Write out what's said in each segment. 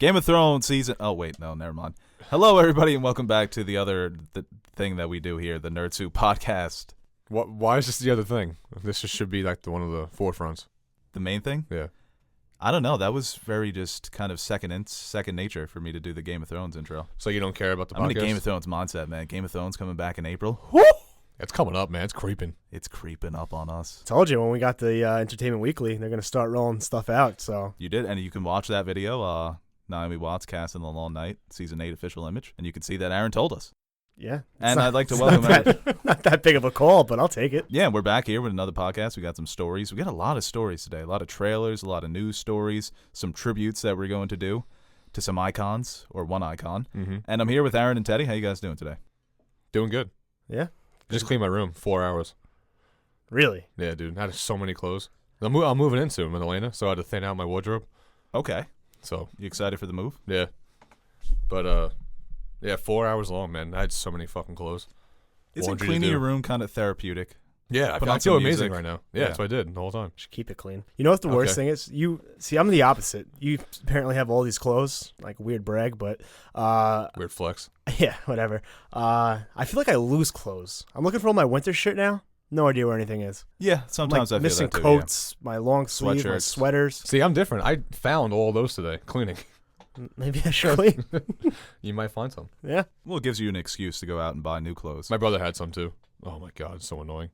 Game of Thrones season. Oh wait, no, never mind. Hello, everybody, and welcome back to the thing that we do here, the Nerd Soup podcast. Why is this the other thing? This just should be like one of the forefronts. The main thing? Yeah. I don't know. That was very just kind of second nature for me to do the Game of Thrones intro. So you don't care about the podcast? I'm in a Game of Thrones mindset, man. Game of Thrones coming back in April. Woo! It's coming up, man. It's creeping. It's creeping up on us. Told you when we got the Entertainment Weekly, they're going to start rolling stuff out. So You did, and you can watch that video, Naomi Watts Cast in the Long Night, Season 8 official image, and you can see that Aaron told us. Yeah. And I'd like to welcome Aaron. Not that big of a call, but I'll take it. Yeah, we're back here with another podcast. We got some stories. We got a lot of stories today, a lot of trailers, a lot of news stories, some tributes that we're going to do to some icons, or one icon. Mm-hmm. And I'm here with Aaron and Teddy. How you guys doing today? Doing good. Yeah. Just cleaned my room. 4 hours. Really? Yeah, dude. I had so many clothes. I'm moving in soon with Elena, so I had to thin out my wardrobe. Okay. So You excited for the move? yeah. But yeah, 4 hours long, man. I had so many fucking clothes. Isn't Laundry to cleaning do. your room kind of therapeutic? Yeah, Put I on feel some amazing music. right now. Yeah, Yeah. that's what I did the whole time. Should keep it clean. You know what the worst thing is? See, I'm the opposite. You apparently have all these clothes, like weird brag, but Weird flex. yeah, whatever. I feel like I lose clothes. I'm looking for all my winter shit now. No idea where anything is. Yeah, I'm sometimes like I feel missing that too. coats, my long sleeves, my Sweatshirts. sweaters. See, I'm different. I found all those today cleaning. Maybe I should clean. You might find some. Yeah. Yeah. Well, it gives you an excuse to go out and buy new clothes. My brother had some too. Oh my god, it's so annoying.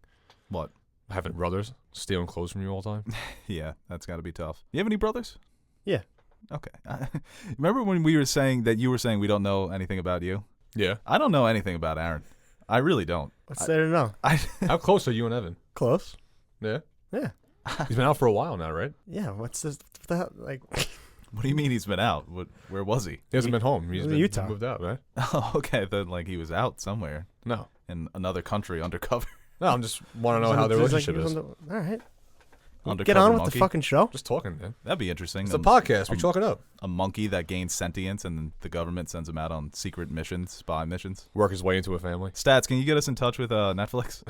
What? Having brothers stealing clothes from you all the time. Yeah, that's got to be tough. You have any brothers? Yeah. Okay. Remember when we were saying that you were saying we don't know anything about you? Yeah. I don't know anything about Aaron. I really don't. What's there to know? How close are you and Evan? Close. Yeah. Yeah. He's been out for a while now, right? Yeah. What's this? What the hell? Like, What do you mean he's been out? Where was he? He hasn't been home. He's in been Utah. moved out, right? Oh, okay. Then like he was out somewhere No. in another country undercover. No, I'm just want to know how their He's like- relationship he's is. on the- all right. Undercover Get on with monkey. the fucking show. Just talking, man. That'd be interesting. It's a podcast. We chalk it up. A monkey that gains sentience and the government sends him out on secret missions, spy missions. Work his way into a family. Stats, can you get us in touch with Netflix?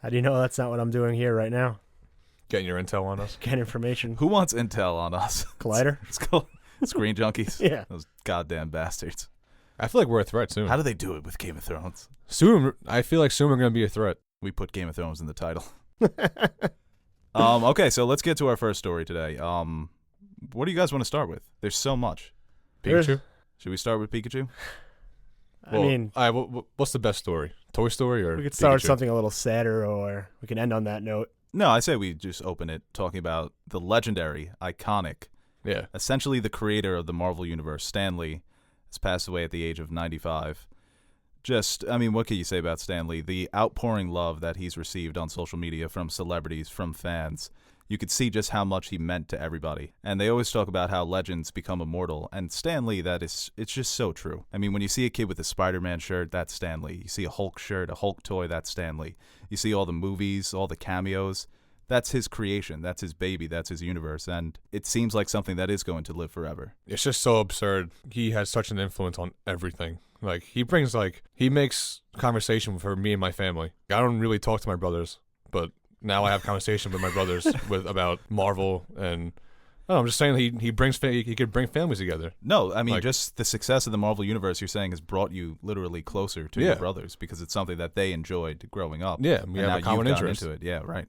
How do you know that's not what I'm doing here right now? Getting your intel on us. Get information. Who wants intel on us? Collider? It's called Screen Junkies. Yeah. Those goddamn bastards. I feel like we're a threat soon. How do they do it with Game of Thrones? Soon, I feel like soon we're going to be a threat. We put Game of Thrones in the title. Okay, so let's get to our first story today. What do you guys want to start with? There's so much. Pikachu? Should we start with Pikachu? I mean, all right, what's the best story? Toy Story or we could start with Pikachu? something a little sadder, or we can end on that note. No, I say we just open it talking about the legendary, iconic, Yeah. essentially the creator of the Marvel Universe, Stan Lee, has passed away at the age of 95. What can you say about Stan Lee? The outpouring love that he's received on social media from celebrities, from fans. You could see just how much he meant to everybody. And they always talk about how legends become immortal. And Stan Lee, it's just so true. I mean, when you see a kid with a Spider-Man shirt, that's Stan Lee. You see a Hulk shirt, a Hulk toy, that's Stan Lee. You see all the movies, all the cameos. That's his creation. That's his baby. That's his universe. And it seems like something that is going to live forever. It's just so absurd. He has such an influence on everything. Like, he makes conversation for me and my family. I don't really talk to my brothers, but now I have conversation with my brothers about Marvel, and I'm just saying he could bring families together. No, I mean, Like- just the success of the Marvel Universe, you're saying, has brought you literally closer to your Yeah. brothers because it's something that they enjoyed growing up. Yeah, we and have now a common you've gotten interest. into it. Yeah, right.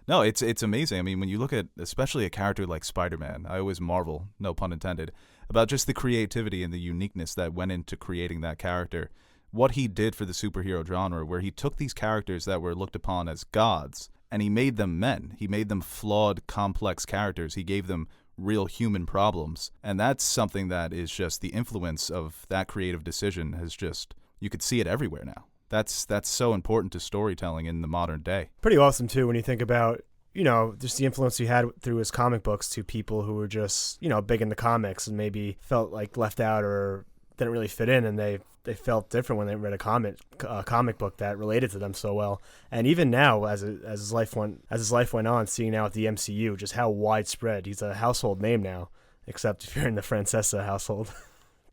No, it's amazing. I mean, when you look at especially a character like Spider-Man, I always marvel, no pun intended, about just the creativity and the uniqueness that went into creating that character. What he did for the superhero genre, where he took these characters that were looked upon as gods and he made them men. He made them flawed, complex characters. He gave them real human problems. And that's something that is just the influence of that creative decision has just, you could see it everywhere now. That's so important to storytelling in the modern day. Pretty awesome, too, when you think about, just the influence he had through his comic books to people who were just, big in the comics and maybe felt like left out or didn't really fit in, and they felt different when they read a comic book that related to them so well. And even now, as his life went on, seeing now at the MCU just how widespread he's a household name now, except if you're in the Francesa household.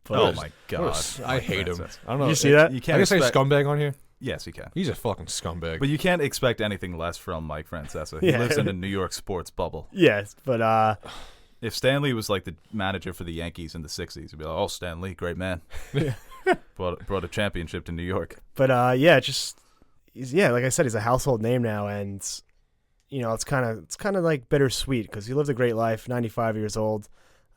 But, oh my God! I hate him. I don't know. Did you see that? You I can't can say expect, scumbag on here. Yes, you can. He's a fucking scumbag. But you can't expect anything less from Mike Francesa. He Yeah. lives in a New York sports bubble. Yes, but If Stan Lee was like the manager for the Yankees in the 60s, he'd be like, oh, Stan Lee, great man. brought a championship to New York. But like I said, he's a household name now, and it's kind of like bittersweet because he lived a great life, 95 years old.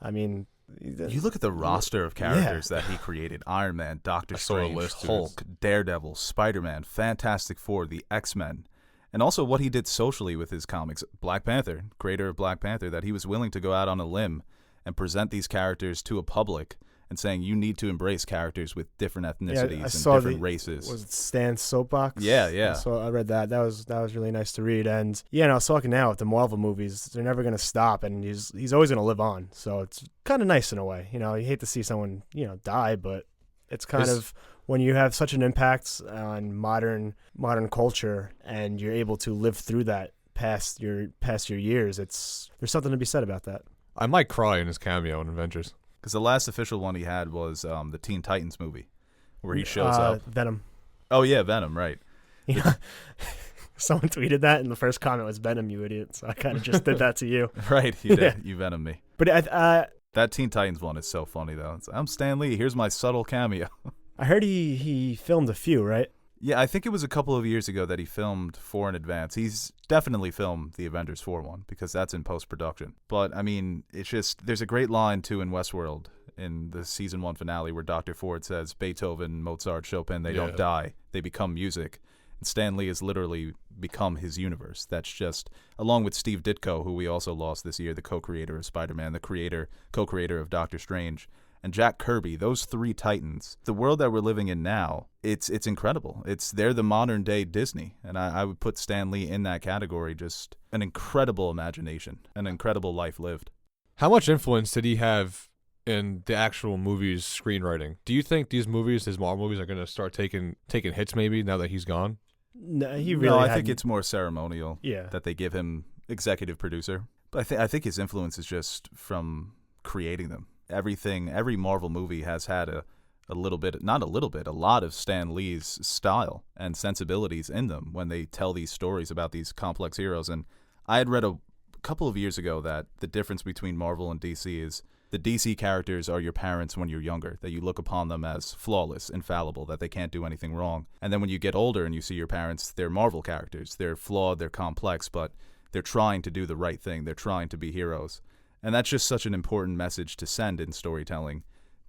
I mean, you look at the roster of characters that he created: Iron Man, Doctor Strange, Hulk, Daredevil, Spider-Man, Fantastic Four, the X-Men. And also what he did socially with his comics. Black Panther, creator of Black Panther, that he was willing to go out on a limb and present these characters to a public and saying you need to embrace characters with different ethnicities and different races. Was it Stan's Soapbox? Yeah. So I read that. That was really nice to read. And I was talking now with the Marvel movies, they're never going to stop, and he's always going to live on. So it's kind of nice in a way. You hate to see someone die, but it's kind of when you have such an impact on modern culture and you're able to live through that past your years, there's something to be said about that. I might cry in his cameo in Avengers. Because the last official one he had was the Teen Titans movie, where he shows up. Venom. Oh yeah, Venom, right? Yeah. Someone tweeted that, and the first comment was Venom, you idiot. So I kind of just did that to you. Right, you did. You Venom me. But that Teen Titans one is so funny though. I'm Stan Lee. Here's my subtle cameo. I heard he filmed a few, right? Yeah, I think it was a couple of years ago that he filmed 4 in advance. He's definitely filmed the Avengers 4 one because that's in post-production. But, I mean, it's just, there's a great line, too, in Westworld in the season 1 finale where Dr. Ford says, Beethoven, Mozart, Chopin, they don't die. They become music. And Stan Lee has literally become his universe. That's just, along with Steve Ditko, who we also lost this year, the co-creator of Spider-Man, the co-creator of Doctor Strange, and Jack Kirby, those 3 titans. The world that we're living in now, it's incredible. They're the modern day Disney, and I would put Stan Lee in that category. Just an incredible imagination, an incredible life lived. How much influence did he have in the actual movie's screenwriting? Do you think these movies, his Marvel movies, are going to start taking hits maybe now that he's gone? No, I think it's more ceremonial. Yeah, that they give him executive producer. But I think his influence is just from creating them. Every Marvel movie has had a lot of Stan Lee's style and sensibilities in them when they tell these stories about these complex heroes. And I had read a couple of years ago that the difference between Marvel and DC is the DC characters are your parents when you're younger, that you look upon them as flawless, infallible, that they can't do anything wrong. And then when you get older and you see your parents, they're Marvel characters. They're flawed, they're complex, but they're trying to do the right thing. They're trying to be heroes. And that's just such an important message to send in storytelling.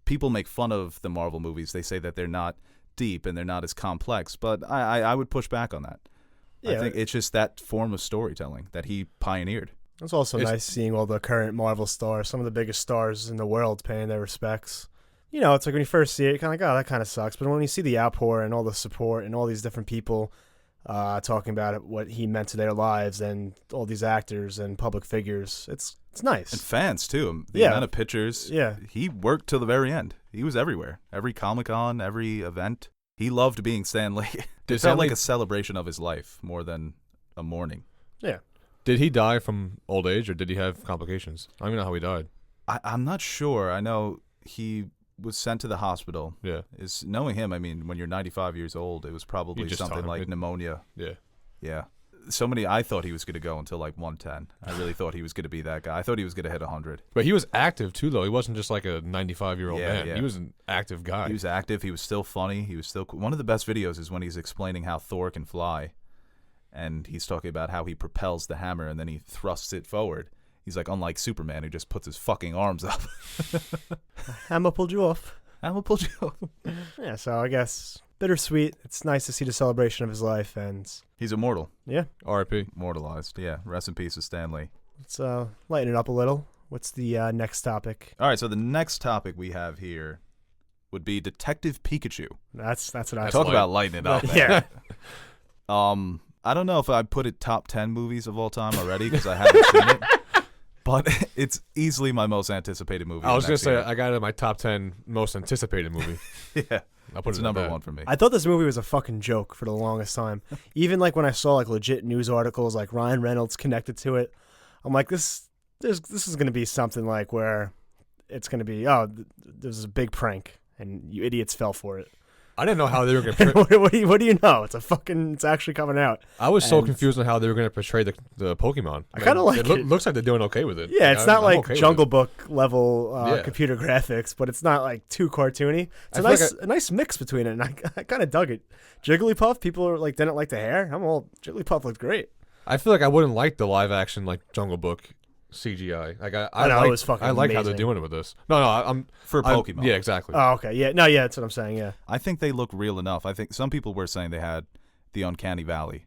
People make fun of the Marvel movies. They say that they're not deep and they're not as complex, but I would push back on that. Yeah. I think it's just that form of storytelling that he pioneered. It's also nice seeing all the current Marvel stars, some of the biggest stars in the world, paying their respects. It's like when you first see it, you're kind of like, oh, that kind of sucks. But when you see the outpour and all the support and all these different people talking about it, what he meant to their lives, and all these actors and public figures, it's nice. And fans, too. The amount of pictures. Yeah. He worked till the very end. He was everywhere. Every Comic-Con, every event. He loved being Stan Lee. It felt like a celebration of his life more than a mourning. Yeah. Did he die from old age, or did he have complications? I don't even know how he died. I'm not sure. I know he was sent to the hospital. Yeah. Knowing him, I mean, when you're 95 years old, it was probably something like pneumonia. Yeah. Yeah. I thought he was going to go until like 110. I really thought he was going to be that guy. I thought he was going to hit 100. But he was active too, though. He wasn't just like a 95-year-old man. Yeah. He was an active guy. He was active. He was still funny. He was still cool. One of the best videos is when he's explaining how Thor can fly. And he's talking about how he propels the hammer and then he thrusts it forward. He's like, unlike Superman, who just puts his fucking arms up. Hammer pulled you off. Hammer pulled you off. Yeah, so I guess bittersweet. It's nice to see the celebration of his life, and he's immortal. Yeah. R.I.P. Immortalized. Yeah. Rest in peace to Stan Lee. Let's lighten it up a little. What's the next topic? All right, so the next topic we have here would be Detective Pikachu. That's what I talk about lighting it up. Yeah. I don't know if I'd put it top 10 movies of all time already because I haven't seen it, but it's easily my most anticipated movie. I was going to say, I got it in my top 10 most anticipated movie. Yeah. I'll put it's it number 1 for me. I thought this movie was a fucking joke for the longest time. Even like when I saw like legit news articles like Ryan Reynolds connected to it, I'm like, this is going to be something like where it's going to be, there's a big prank and you idiots fell for it. I didn't know how they were going to. What do you know? It's actually coming out. I was so confused on how they were going to portray the Pokemon. I kind of like it. Looks like they're doing okay with it. Yeah, it's not I'm like okay with Jungle it. Book level computer graphics, but it's not like too cartoony. It's a nice mix between it, and I kind of dug it. Jigglypuff, people are like didn't like the hair. Jigglypuff looked great. I feel like I wouldn't like the live action like Jungle Book CGI. Like it was fucking I like how amazing. they're doing it with this. No, I'm For Pokemon. Yeah, exactly. Oh, okay. Yeah, no, yeah, that's what I'm saying. Yeah, I think they look real enough. I think some people were saying they had the uncanny valley,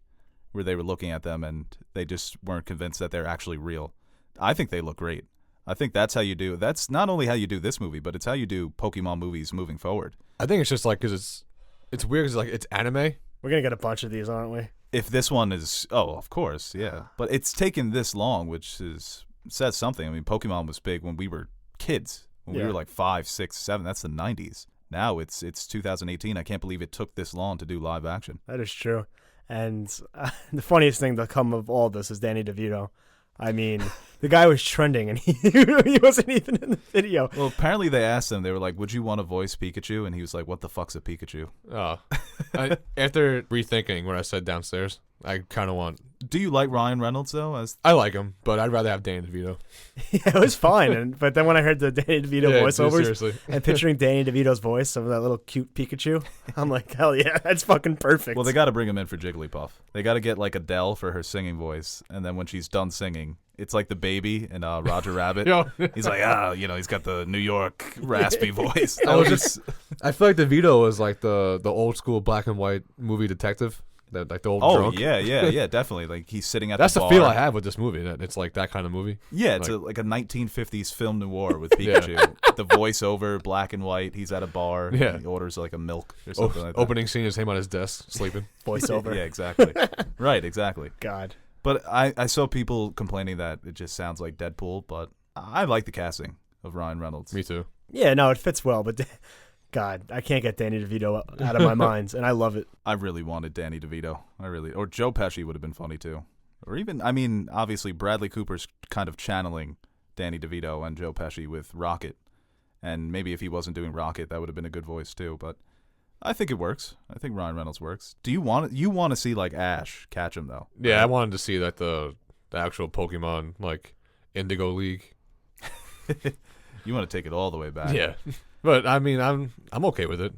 where they were looking at them and they just weren't convinced that they're actually real. I think they look great. I think that's how you do. That's not only how you do this movie, but it's how you do Pokemon movies moving forward. I think it's just like because it's weird because like it's anime. we're gonna get a bunch of these, aren't we? If this one is, of course, yeah. But it's taken this long, which says something. I mean, Pokemon was big when we were kids, when we were like 5, 6, 7. That's the 90s. Now it's 2018. I can't believe it took this long to do live action. That is true. And the funniest thing to come of all this is Danny DeVito. I mean, the guy was trending, and he wasn't even in the video. Well, apparently they asked him. They were like, "Would you want to voice Pikachu?" And he was like, "What the fuck's a Pikachu?" Oh, after rethinking what I said downstairs, I kind of want. Do you like Ryan Reynolds though? I like him, but I'd rather have Danny DeVito. Yeah, it was fine. But then when I heard the Danny DeVito voiceovers seriously. and picturing Danny DeVito's voice of that little cute Pikachu, I'm like, hell yeah, that's fucking perfect. Well, they got to bring him in for Jigglypuff. They got to get like Adele for her singing voice, and then when she's done singing, it's like the baby in Roger Rabbit. He's like, he's got the New York raspy voice. I feel like DeVito was like the old school black and white movie detective. Like the old drunk. yeah, definitely. Like he's sitting at That's the bar. the feel I have with this movie. That it's like that kind of movie. Yeah, it's like a 1950s film noir with Pikachu. The voiceover, black and white. He's at a bar. Yeah. He orders like a milk or something like that. Opening scene is him on his desk sleeping. voiceover. Yeah, exactly. Right, exactly. God. But I saw people complaining that it just sounds like Deadpool, but I like the casting of Ryan Reynolds. Me too. Yeah, no, it fits well, but God, I can't get Danny DeVito out of my mind, and I love it. I really wanted Danny DeVito. Or Joe Pesci would have been funny too. Or even, I mean, obviously Bradley Cooper's kind of channeling Danny DeVito and Joe Pesci with Rocket. And maybe if he wasn't doing Rocket, that would have been a good voice too. But I think it works. I think Ryan Reynolds works. Do you want to see like Ash catch him though? Yeah, right? I wanted to see like the actual Pokemon like Indigo League. You want to take it all the way back. Yeah. But I mean, I'm okay with it.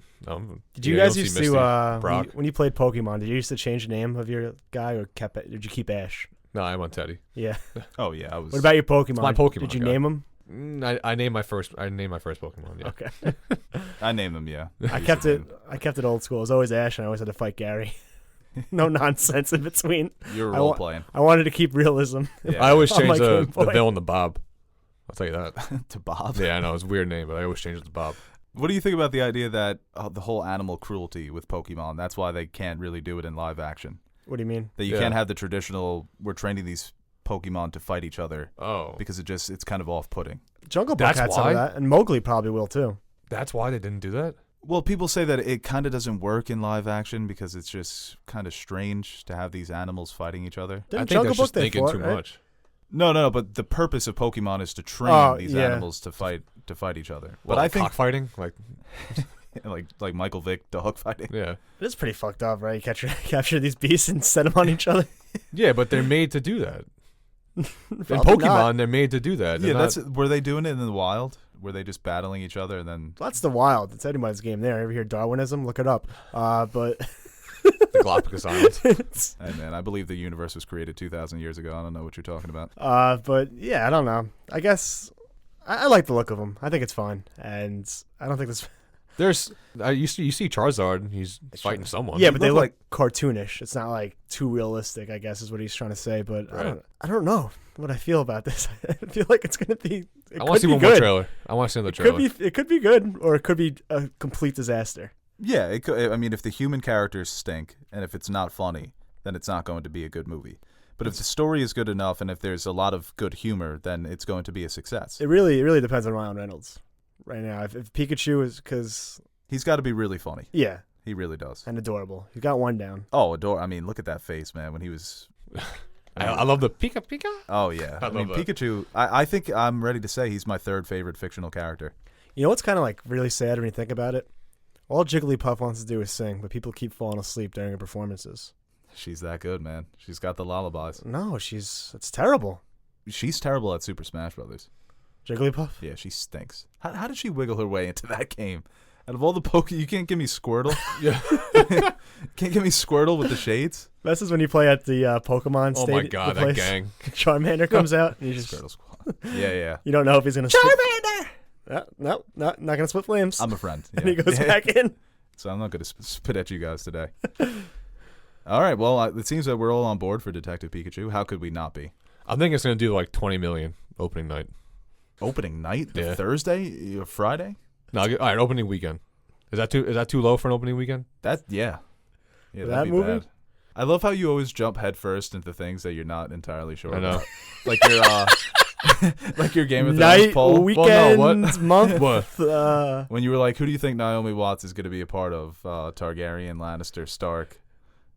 Did you guys used to Brock. when you played Pokemon? Did you used to change the name of your guy, or did you keep Ash? No, I'm on Teddy. Yeah. Oh yeah, I was. What about your Pokemon? It's my Pokemon. Did you guy. name him? I named my first Pokemon. Yeah. Okay. I named them. Yeah. I kept it old school. It was always Ash, and I always had to fight Gary. No nonsense in between. You were role playing. I wanted to keep realism. Yeah. I always On my change the Game Boy. villain to Bob. I'll tell you that. To Bob. Yeah, I know it's a weird name, but I always change it to Bob. What do you think about the idea that the whole animal cruelty with Pokemon? That's why they can't really do it in live action. What do you mean? That you can't have the traditional. We're training these Pokemon to fight each other. Oh, because it's kind of off-putting. Jungle Book That's had some of why? that, and Mowgli probably will too. that's why they didn't do that. Well, people say that it kind of doesn't work in live action because it's just kind of strange to have these animals fighting each other. Didn't I think Jungle that's Book just they thinking fought, too right? much. No, but the purpose of Pokemon is to train these yeah. animals to fight each other. But I think cockfighting, like like Michael Vick dog fighting. yeah, It is pretty fucked up, right? You capture these beasts and set them on each other. yeah, but they're made to do that. In Probably Pokemon, not. they're made to do that. They're Yeah, not- were they doing it in the wild? Were they just battling each other and then That's the wild. It's anybody's game there. Ever hear Darwinism? Look it up. But the Galapagos Islands. Hey man, I believe the universe was created 2,000 years ago. I don't know what you're talking about. but yeah, I don't know. I guess I like the look of them. I think it's fine, and I don't think this. There's you see Charizard. He's fighting someone. Yeah, but they look look cartoonish. It's not like too realistic, I guess, is what he's trying to say. But Right. I don't know what I feel about this. I feel like it's gonna be. I want to see one more trailer. I want to see another trailer. It could be good, or it could be a complete disaster. Yeah, it could, I mean, if the human characters stink and if it's not funny, then it's not going to be a good movie. But if the story is good enough and if there's a lot of good humor, then it's going to be a success. It really depends on Ryan Reynolds right now. If Pikachu is, because He's got to be really funny. yeah, He really does. and adorable. He's got one down. Oh, I mean, look at that face, man. When he was. I love the Pika Pika. Oh yeah, I mean love that. Pikachu. I think I'm ready to say he's my third favorite fictional character. You know what's kind of like really sad when you think about it? All Jigglypuff wants to do is sing, but people keep falling asleep during her performances. She's that good, man. She's got the lullabies. No, it's terrible. She's terrible at Super Smash Brothers. Jigglypuff? Yeah, she stinks. How did she wiggle her way into that game? Out of all the you can't give me Squirtle. Yeah. Can't give me Squirtle with the shades. This is when you play at the Pokemon Oh stadium. my god, that gang. Charmander comes out, and you just Squirtle Squad. Yeah. you don't know if he's gonna Charmander. No, not gonna split flames. I'm a friend. Yeah. And he goes back in. So I'm not gonna spit at you guys today. All right. Well, it seems that we're all on board for Detective Pikachu. How could we not be? I think it's gonna do like 20 million opening night. Opening night? Yeah. Thursday? Friday? No, all right. Opening weekend. Is that too low for an opening weekend? Yeah, That that'd be movie? bad. I love how you always jump headfirst into things that you're not entirely sure I know. about. Like your like your Game of Thrones Night, poll. weekend, Well, no, what? month. What? When you were like, who do you think Naomi Watts is going to be a part of? Targaryen, Lannister, Stark.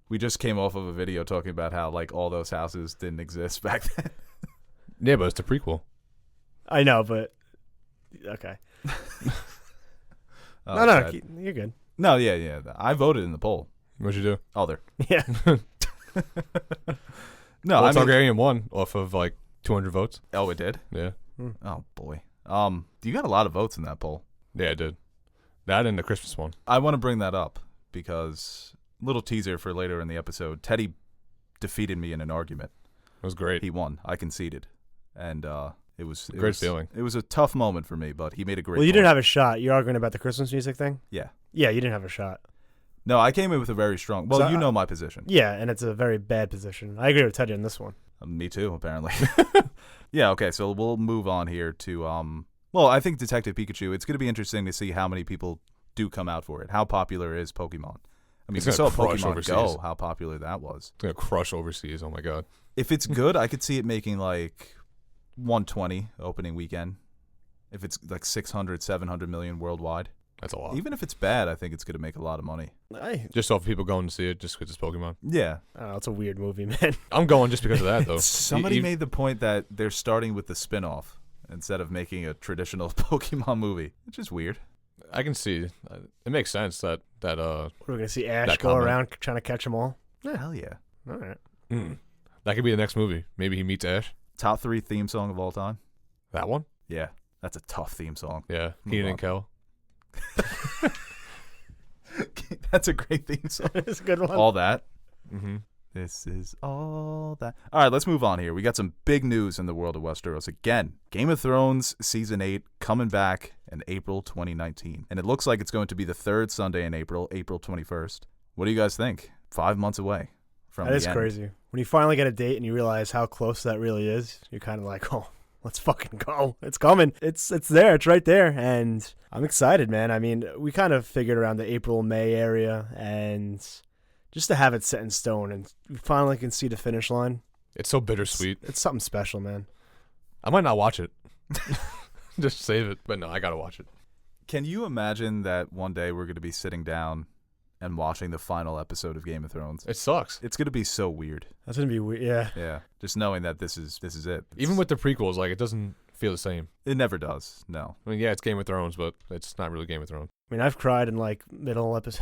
We just came off of a video talking about how like all those houses didn't exist back then. Yeah, but it's the prequel. I know, but okay. Oh, No, God. you're good. No, yeah. I voted in the poll. What'd you do? Other. Yeah. No, Well, I mean, Targaryen won off of like 200 votes. oh, it did. Yeah. Oh boy. You got a lot of votes in that poll. Yeah, I did. That and the Christmas one. I want to bring that up because little teaser for later in the episode. Teddy defeated me in an argument. It was great. He won. I conceded, and it was Great feeling. It was a tough moment for me, but he made a great. Well, you point. didn't have a shot. You're arguing about the Christmas music thing? Yeah. Yeah, you didn't have a shot. No, I came in with a very strong. Well, So, you know my position. Yeah, and it's a very bad position. I agree with Teddy on this one. Me too, apparently. Yeah. Okay. So we'll move on here to Well, I think Detective Pikachu. It's going to be interesting to see how many people do come out for it. How popular is Pokemon? I mean, It's we saw gonna crush Pokemon overseas. Go. How popular that was. It's gonna crush overseas. Oh my god. If it's good, I could see it making like 120 opening weekend. If it's like 600, 700 million worldwide. That's a lot. Even if it's bad, I think it's going to make a lot of money. Just off people going to see it just because it's Pokemon. Yeah. I don't know. It's a weird movie, man. I'm going just because of that though. Somebody made the point that they're starting with the spin-off instead of making a traditional Pokemon movie, which is weird. I can see. It makes sense that We're going to see Ash That go comment. around trying to catch them all. Hell yeah. All right. that could be the next movie. Maybe he meets Ash. Top 3 theme song of all time? That one? Yeah. That's a tough theme song. Yeah. Move Keenan on. and Kel. That's a great theme song. It's a good one. All that. Mm-hmm. This is all that. All right, let's move on here. We got some big news in the world of Westeros. Again, Game of Thrones Season 8 coming back in April 2019. And it looks like it's going to be the third Sunday in April, April 21st. What do you guys think? 5 months away from That is the end. crazy. When you finally get a date and you realize how close that really is, you're kind of like, oh, let's fucking go. It's coming. It's there. It's right there. And I'm excited, man. I mean, we kind of figured around the April, May area, and just to have it set in stone and we finally can see the finish line. It's so bittersweet. It's something special, man. I might not watch it. Just save it. But no, I gotta watch it. Can you imagine that one day we're going to be sitting down and watching the final episode of Game of Thrones? It sucks. It's going to be so weird. That's going to be weird. Yeah. Yeah. Just knowing that this is it. Even with the prequels, like it doesn't feel the same. It never does. No. I mean, yeah, it's Game of Thrones, but it's not really Game of Thrones. I mean, I've cried in like middle episodes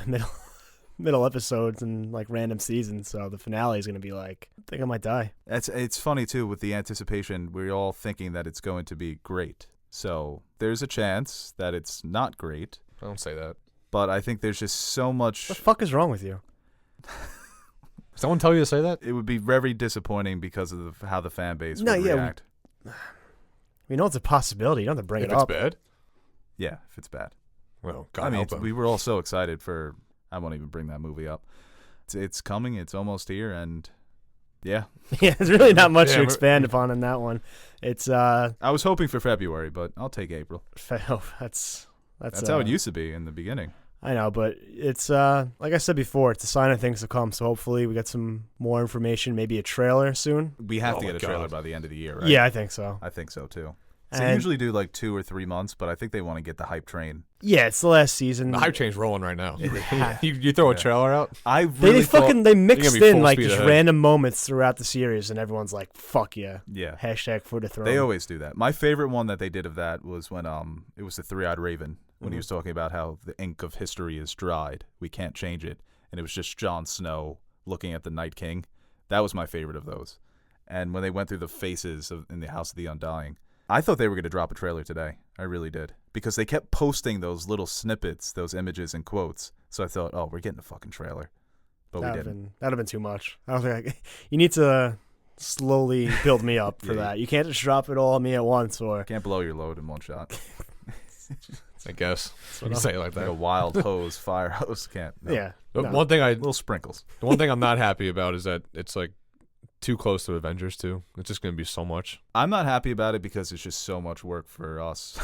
and like random seasons. So the finale is going to be like, I think I might die. It's funny too with the anticipation. We're all thinking that it's going to be great. So there's a chance that it's not great. I don't say that. But I think there's just so much. What the fuck is wrong with you? Someone tell you to say that? It would be very disappointing because of how the fan base would react. We know it's a possibility. You don't have to bring If it it's up. bad? Yeah, if it's bad. Well, God I mean, help them. we were all so excited for. I won't even bring that movie up. It's coming. It's almost here, and yeah. Yeah, there's really not much Yeah, to expand upon in that one. It's I was hoping for February, but I'll take April. that's how it used to be in the beginning. I know, but it's like I said before, it's a sign of things to come. So hopefully we get some more information, maybe a trailer soon. We have Oh to my get a trailer God. by the end of the year, right? Yeah, I think so. I think so too. So they And- usually do like 2 or 3 months, but I think they want to get the hype train. Yeah, it's the last season. The hype train's rolling right now. Yeah. you throw a Yeah. trailer out? I really they mixed gonna be in full like speed just ahead. random moments throughout the series, and everyone's like, "Fuck yeah!" yeah. Hashtag for the throne. They always do that. My favorite one that they did of that was when it was the 3-eyed raven when he was talking about how the ink of history is dried. We can't change it. And it was just Jon Snow looking at the Night King. That was my favorite of those. And when they went through the faces in the House of the Undying, I thought they were going to drop a trailer today. I really did. Because they kept posting those little snippets, those images and quotes. So I thought, oh, we're getting a fucking trailer. But we didn't. That'd have been too much. I don't think you need to slowly build me up for Yeah. that. You can't just drop it all on me at once, or Can't blow your load in one shot. I guess. what You I'm- say it like Like a that. wild hose, fire hose. Can't. No. yeah. The no. one thing Little sprinkles. the one thing I'm not happy about is that it's like too close to Avengers 2. It's just gonna be so much. I'm not happy about it because it's just so much work for us.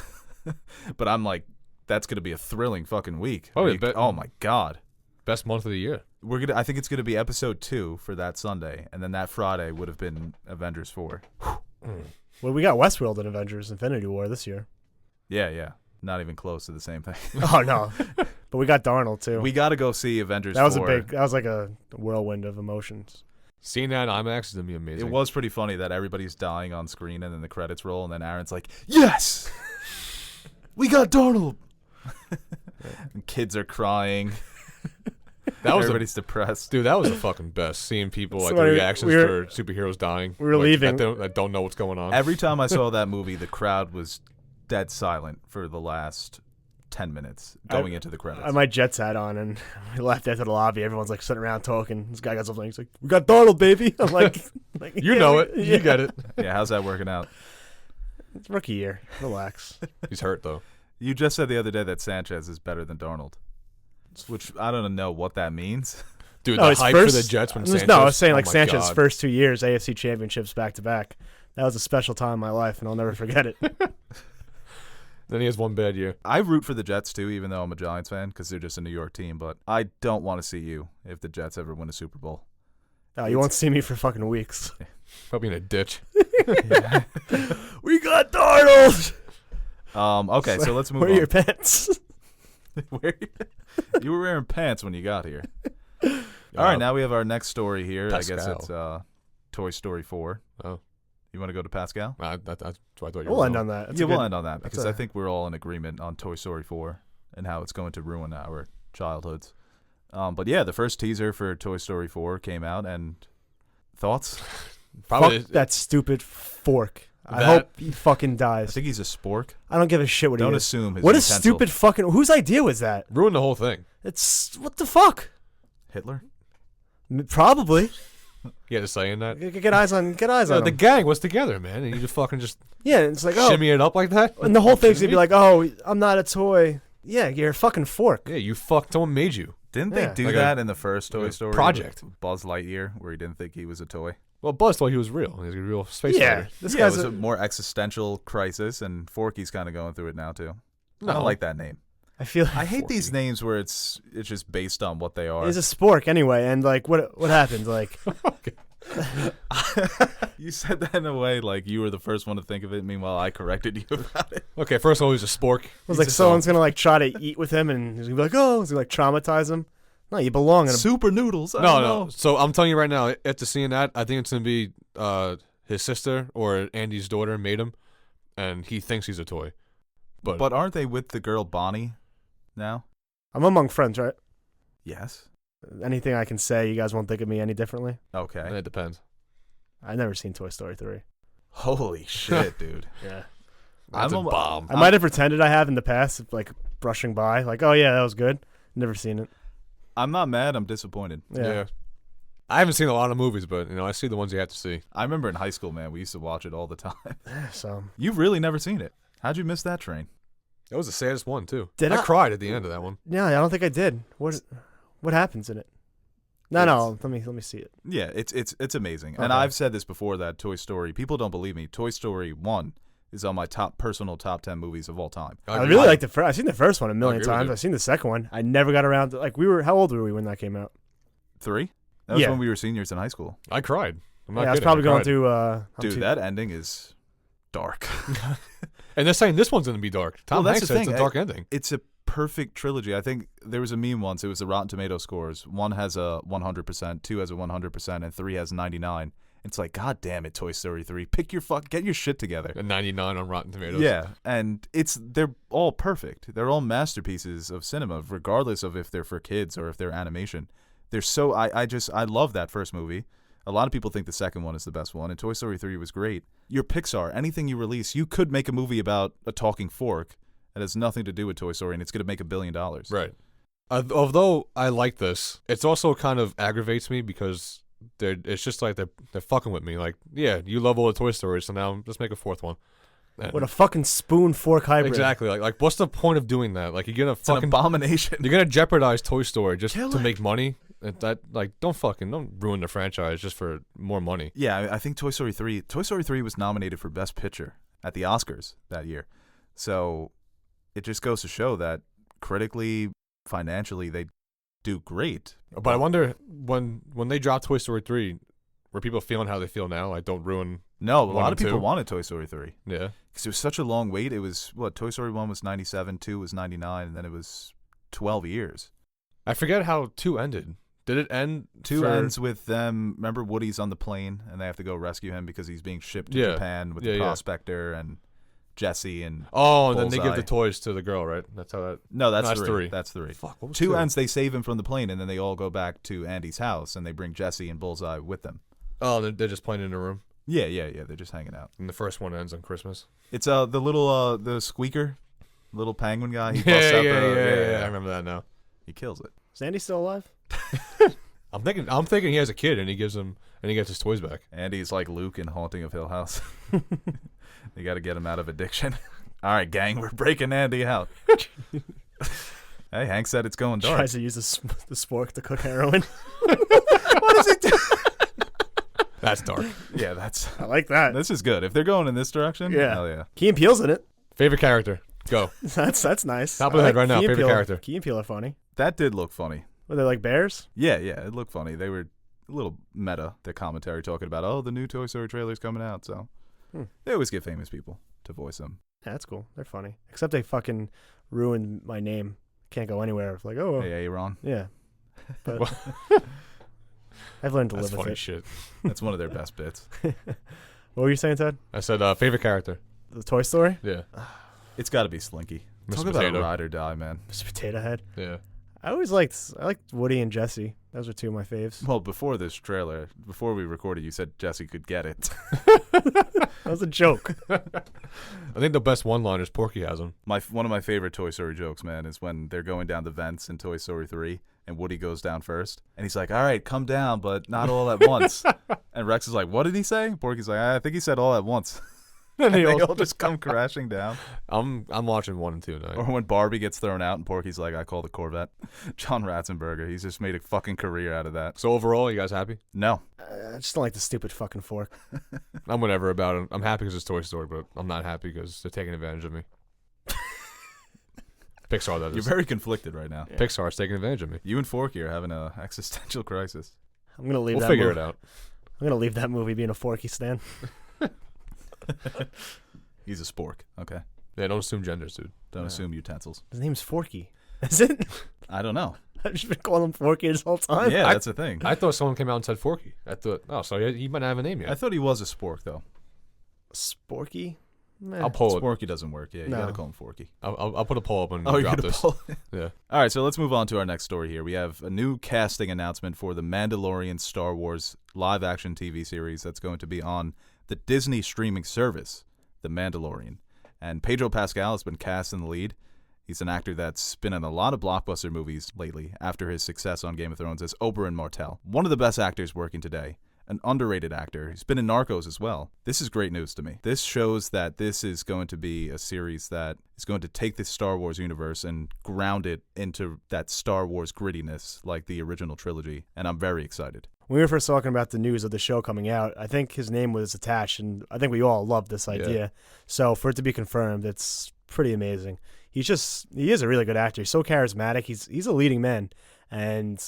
But I'm like, that's going to be a thrilling fucking week. Oh, yeah, Week- but- oh my God. Best month of the year. I think it's going to be episode 2 for that Sunday. And then that Friday would have been Avengers 4. Well, we got Westworld and Avengers Infinity War this year. Yeah. Not even close to the same thing. Oh no, but we got Darnold too. We got to go see Avengers that was 4. that was like a whirlwind of emotions. Seeing that in IMAX is gonna be amazing. It was pretty funny that everybody's dying on screen and then the credits roll and then Aaron's like, yes! We got Darnold! And kids are crying. That was Everybody's depressed. dude. That was the fucking best. Seeing people like So the we- reactions we were- for superheroes dying. we were like, leaving. that don't know what's going on. Every time I saw that movie, the crowd was dead silent for the last 10 minutes going into the credits. I had my Jets hat on and we left after the lobby. Everyone's like sitting around talking. This guy got something. He's like, "We got Darnold, baby." I'm like, you "Yeah, know we- it. yeah." You get it. Yeah, how's that working out? It's rookie year. Relax. He's hurt though. You just said the other day that Sanchez is better than Darnold, which I don't know what that means. Dude, No, the his hype first, for the Jets when no, Sanchez. I was saying oh like my Sanchez's God. first 2 years AFC championships back to back. That was a special time in my life, and I'll never forget it. Then he has one bad year. I root for the Jets too, even though I'm a Giants fan because they're just a New York team. But I don't want to see you if the Jets ever win a Super Bowl. Oh, you won't see me for fucking weeks. Probably in a ditch. We got Darnold. Okay, so let's move Where on. are your pants? You were wearing pants when you got here. All right, now we have our next story here. I guess Pascal. it's Toy Story 4. Oh. You want to go to Pascal? That's what I thought you were We'll end going. on that. Yeah, We'll we'll end on that that's because a- I think we're all in agreement on Toy Story 4 and how it's going to ruin our childhoods. But yeah, the first teaser for Toy Story 4 came out, and thoughts? Probably. Fuck that stupid fork. I That- hope he fucking I dies. think he's a spork. I don't give a shit what Don't he is. assume his What a utensil. stupid fucking. Whose idea was that? Ruined the whole thing. It's what the fuck. Hitler? Probably. You had to say in that. Get eyes on. Get eyes on. The him. gang was together, man, and you just fucking just Yeah, it's like oh, shimmy it up like that. and the whole thing's Kidding gonna be me? like, oh, I'm not a toy. Yeah, you're a fucking fork. Yeah, you fucked. Someone made you. Didn't Yeah. they do Like that in the first Toy like a Story project. with Buzz Lightyear, where he didn't think he was a toy? Well, Buzz thought he was real. He was a real space Yeah, fighter. this Yeah, guy's it was a, a more existential crisis, and Forky's kind of going through it now too. I No. don't like that name. I feel I hate these Forky. names where it's just based on what they are. he's a spork anyway, and like what happened? Like You said that in a way like you were the first one to think of it. Meanwhile, I corrected you about it. Okay, first of all, he was a spork. it was like someone's gonna like try to eat with him, and he's gonna be like, oh, he's gonna like traumatize him. No, you belong in a. Super noodles. I No, don't no. know. So I'm telling you right now, after seeing that, I think it's gonna be his sister or Andy's daughter made him, and he thinks he's a toy. But aren't they with the girl Bonnie now? I'm among friends, right? Yes. Anything I can say, you guys won't think of me any differently. Okay. it depends. I've never seen Toy Story 3. Holy shit, dude. Yeah. That's I'm a bomb. I might have pretended I have in the past, like brushing by, like, oh yeah, that was good. Never seen it. I'm not mad. I'm disappointed. Yeah. I haven't seen a lot of movies, but I see the ones you have to see. I remember in high school, man, we used to watch it all the time. So You've really never seen it. How'd you miss that train? That was the saddest one too. Did I I? cried at the end of that one. yeah, I don't think I did. What happens in it? No, let me see it. Yeah, it's amazing. And Okay. I've said this before that Toy Story, people don't believe me. Toy Story 1 is on my personal top 10 movies of all time. I really like the first. I've seen the first one a million agree with times. you. I've seen the second one. I never got around to like how old were we when that came out? 3? That was Yeah. when we were seniors in high school. I cried. I'm not Yeah, I was kidding, probably going cried. through. Dude, that ending is dark. And they're saying this one's gonna be dark. Tom Well, that's Hanks the said it's thing. a dark ending. It's a perfect trilogy. I think there was a meme once. It was the Rotten Tomato scores. 1 has a 100%, 2 has a 100%, and 3 has 99. It's like, God damn it, Toy Story 3. Get your shit together. A 99 on Rotten Tomatoes. Yeah, and they're all perfect. They're all masterpieces of cinema, regardless of if they're for kids or if they're animation. They're so I love that first movie. A lot of people think the second one is the best one, and Toy Story 3 was great. Your Pixar, anything you release, you could make a movie about a talking fork that has nothing to do with Toy Story, and it's going to make $1 billion. Right. Although I like this, it's also kind of aggravates me because it's just like they're fucking with me. Like, yeah, you love all the Toy Stories, so now let's make a fourth one. What a fucking spoon fork hybrid. Exactly. Like what's the point of doing that? Like, you're gonna It's an abomination. You're gonna jeopardize Toy Story just to make money. Don't ruin the franchise just for more money. Yeah, I think Toy Story 3 was nominated for Best Picture at the Oscars that year. So it just goes to show that critically, financially, they do great. But I wonder when they dropped Toy Story 3, were people feeling how they feel now? Like, don't ruin. No, a lot of people wanted Toy Story 3. Yeah. Because it was such a long wait. It was, Toy Story 1 was 97, 2 was 99, and then it was 12 years. I forget how 2 ended. Did it end? 2 ends with them. Remember, Woody's on the plane, and they have to go rescue him because he's being shipped to Japan with the prospector and Jesse and and then they give the toys to the girl, right? That's how that. No, that's 3. That's 3. Fuck, what was 2 ends, they save him from the plane, and then they all go back to Andy's house, and they bring Jesse and Bullseye with them. Oh, they're just playing in a room. Yeah. They're just hanging out. And the first one ends on Christmas. It's the little the squeaker, little penguin guy. He busts out I remember that now. He kills it. Is Andy still alive? I'm thinking he has a kid and he gets his toys back. Andy's like Luke in Haunting of Hill House. You got to get him out of addiction. All right, gang, we're breaking Andy out. Hey, Hank said it's going dark. Tries to use the spork to cook heroin. What does he do? That's dark. Yeah, I like that. This is good. If they're going in this direction, hell yeah. Key and Peele's in it. Favorite character? Go. That's nice. Top of the head right now. Favorite character? Key and Peele are funny. That did look funny. Were they like bears? Yeah, it looked funny. They were a little meta, the commentary talking about, the new Toy Story trailer's coming out. So they always get famous people to voice them. Yeah, that's cool. They're funny. Except they fucking ruined my name. Can't go anywhere. Like, Hey, Aaron. Yeah. But I've learned to live with it. That's funny shit. That's one of their best bits. What were you saying, Ted? I said favorite character. The Toy Story? Yeah. It's got to be Slinky. Mr. Talk Potato. about a ride or die, man. Mr. Potato Head. Yeah. I liked Woody and Jesse. Those are 2 of my faves. Well, before this trailer, before we recorded, you said Jesse could get it. That was a joke. I think the best one-liner is Porky has them. One of my favorite Toy Story jokes, man, is when they're going down the vents in Toy Story 3, and Woody goes down first, and he's like, all right, come down, but not all at once. And Rex is like, what did he say? Porky's like, I think he said all at once. And they all just come crashing down. I'm watching 1 and 2 now. Or when Barbie gets thrown out and Porky's like, I call the Corvette. John Ratzenberger, he's just made a fucking career out of that. So overall, you guys happy? No. I just don't like the stupid fucking fork. I'm whatever about it. I'm happy because it's Toy Story, but I'm not happy because they're taking advantage of me. Pixar, that is. You're very conflicted right now. Yeah. Pixar's taking advantage of me. You and Forky are having an existential crisis. I'm gonna leave. We'll figure it out. I'm gonna leave that movie being a Forky stan. He's a spork. Okay. Yeah, don't assume genders, dude. Don't assume utensils. His name's Forky. Is it? I don't know. I've just been calling him Forky this whole time. Yeah, that's the thing. I thought someone came out and said Forky. I thought, so he might not have a name yet. I thought he was a spork, though. Sporky? Meh. I'll pull it. Sporky doesn't work. Yeah, you gotta call him Forky. I'll put a poll up when you you drop gonna this. pull? Yeah. All right, so let's move on to our next story here. We have a new casting announcement for the Mandalorian Star Wars live-action TV series that's going to be on the Disney streaming service, The Mandalorian. And Pedro Pascal has been cast in the lead. He's an actor that's been in a lot of blockbuster movies lately after his success on Game of Thrones as Oberyn Martell. One of the best actors working today. An underrated actor. He's been in Narcos as well. This is great news to me. This shows that this is going to be a series that is going to take this Star Wars universe and ground it into that Star Wars grittiness like the original trilogy, and I'm very excited. When we were first talking about the news of the show coming out, I think his name was attached, and I think we all loved this idea. Yeah. So for it to be confirmed, it's pretty amazing. He is a really good actor. He's so charismatic. He's a leading man, and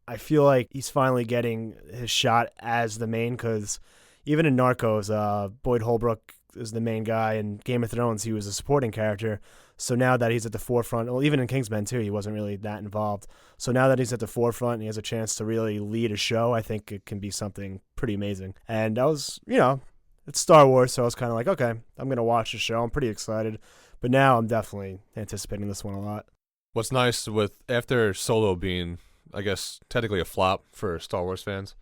I feel like he's finally getting his shot as the main, because even in Narcos, Boyd Holbrook is the main guy. In Game of Thrones, he was a supporting character. So now that he's at the forefront, well, even in Kingsman too, he wasn't really that involved. So now that he's at the forefront and he has a chance to really lead a show, I think it can be something pretty amazing. And I was, it's Star Wars, so I was kind of like, okay, I'm going to watch the show. I'm pretty excited. But now I'm definitely anticipating this one a lot. What's nice after Solo being, I guess, technically a flop for Star Wars fans,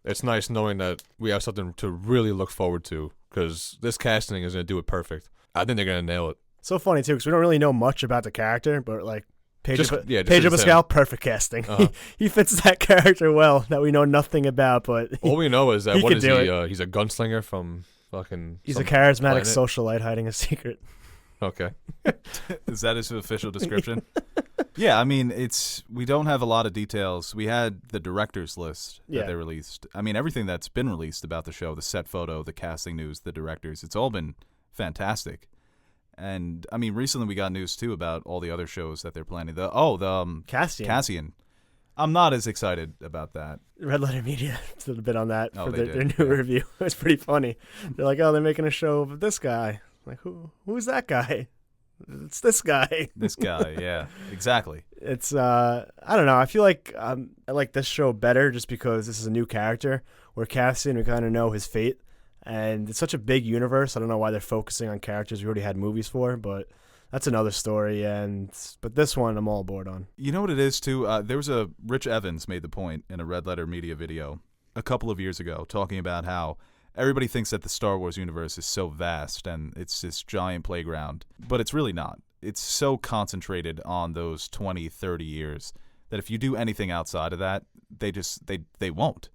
it's nice knowing that we have something to really look forward to, because this casting is going to do it perfect. I think they're going to nail it. So funny, too, because we don't really know much about the character, but, like, Pedro just Pascal, perfect casting. Uh-huh. He fits that character well that we know nothing about, but all we know is that he he's a gunslinger from fucking... He's a charismatic planet. socialite hiding a secret. Okay. Is that his official description? Yeah, I mean, we don't have a lot of details. We had the director's list that they released. I mean, everything that's been released about the show, the set photo, the casting news, the directors, it's all been fantastic. And, I mean, recently we got news, too, about all the other shows that they're planning. Cassian. I'm not as excited about that. Red Letter Media did a bit on that for their new yeah. review. It was pretty funny. They're like, oh, they're making a show of this guy. Like, who's that guy? It's this guy. This guy, yeah, exactly. It's, I don't know. I feel like I like this show better just because this is a new character. Where Cassian, we kind of know his fate. And it's such a big universe. I don't know why they're focusing on characters we already had movies for, but that's another story. But this one, I'm all aboard on. You know what it is, too? There was Rich Evans made the point in a Red Letter Media video a couple of years ago talking about how everybody thinks that the Star Wars universe is so vast and it's this giant playground, but it's really not. It's so concentrated on those 20, 30 years that if you do anything outside of that, they won't.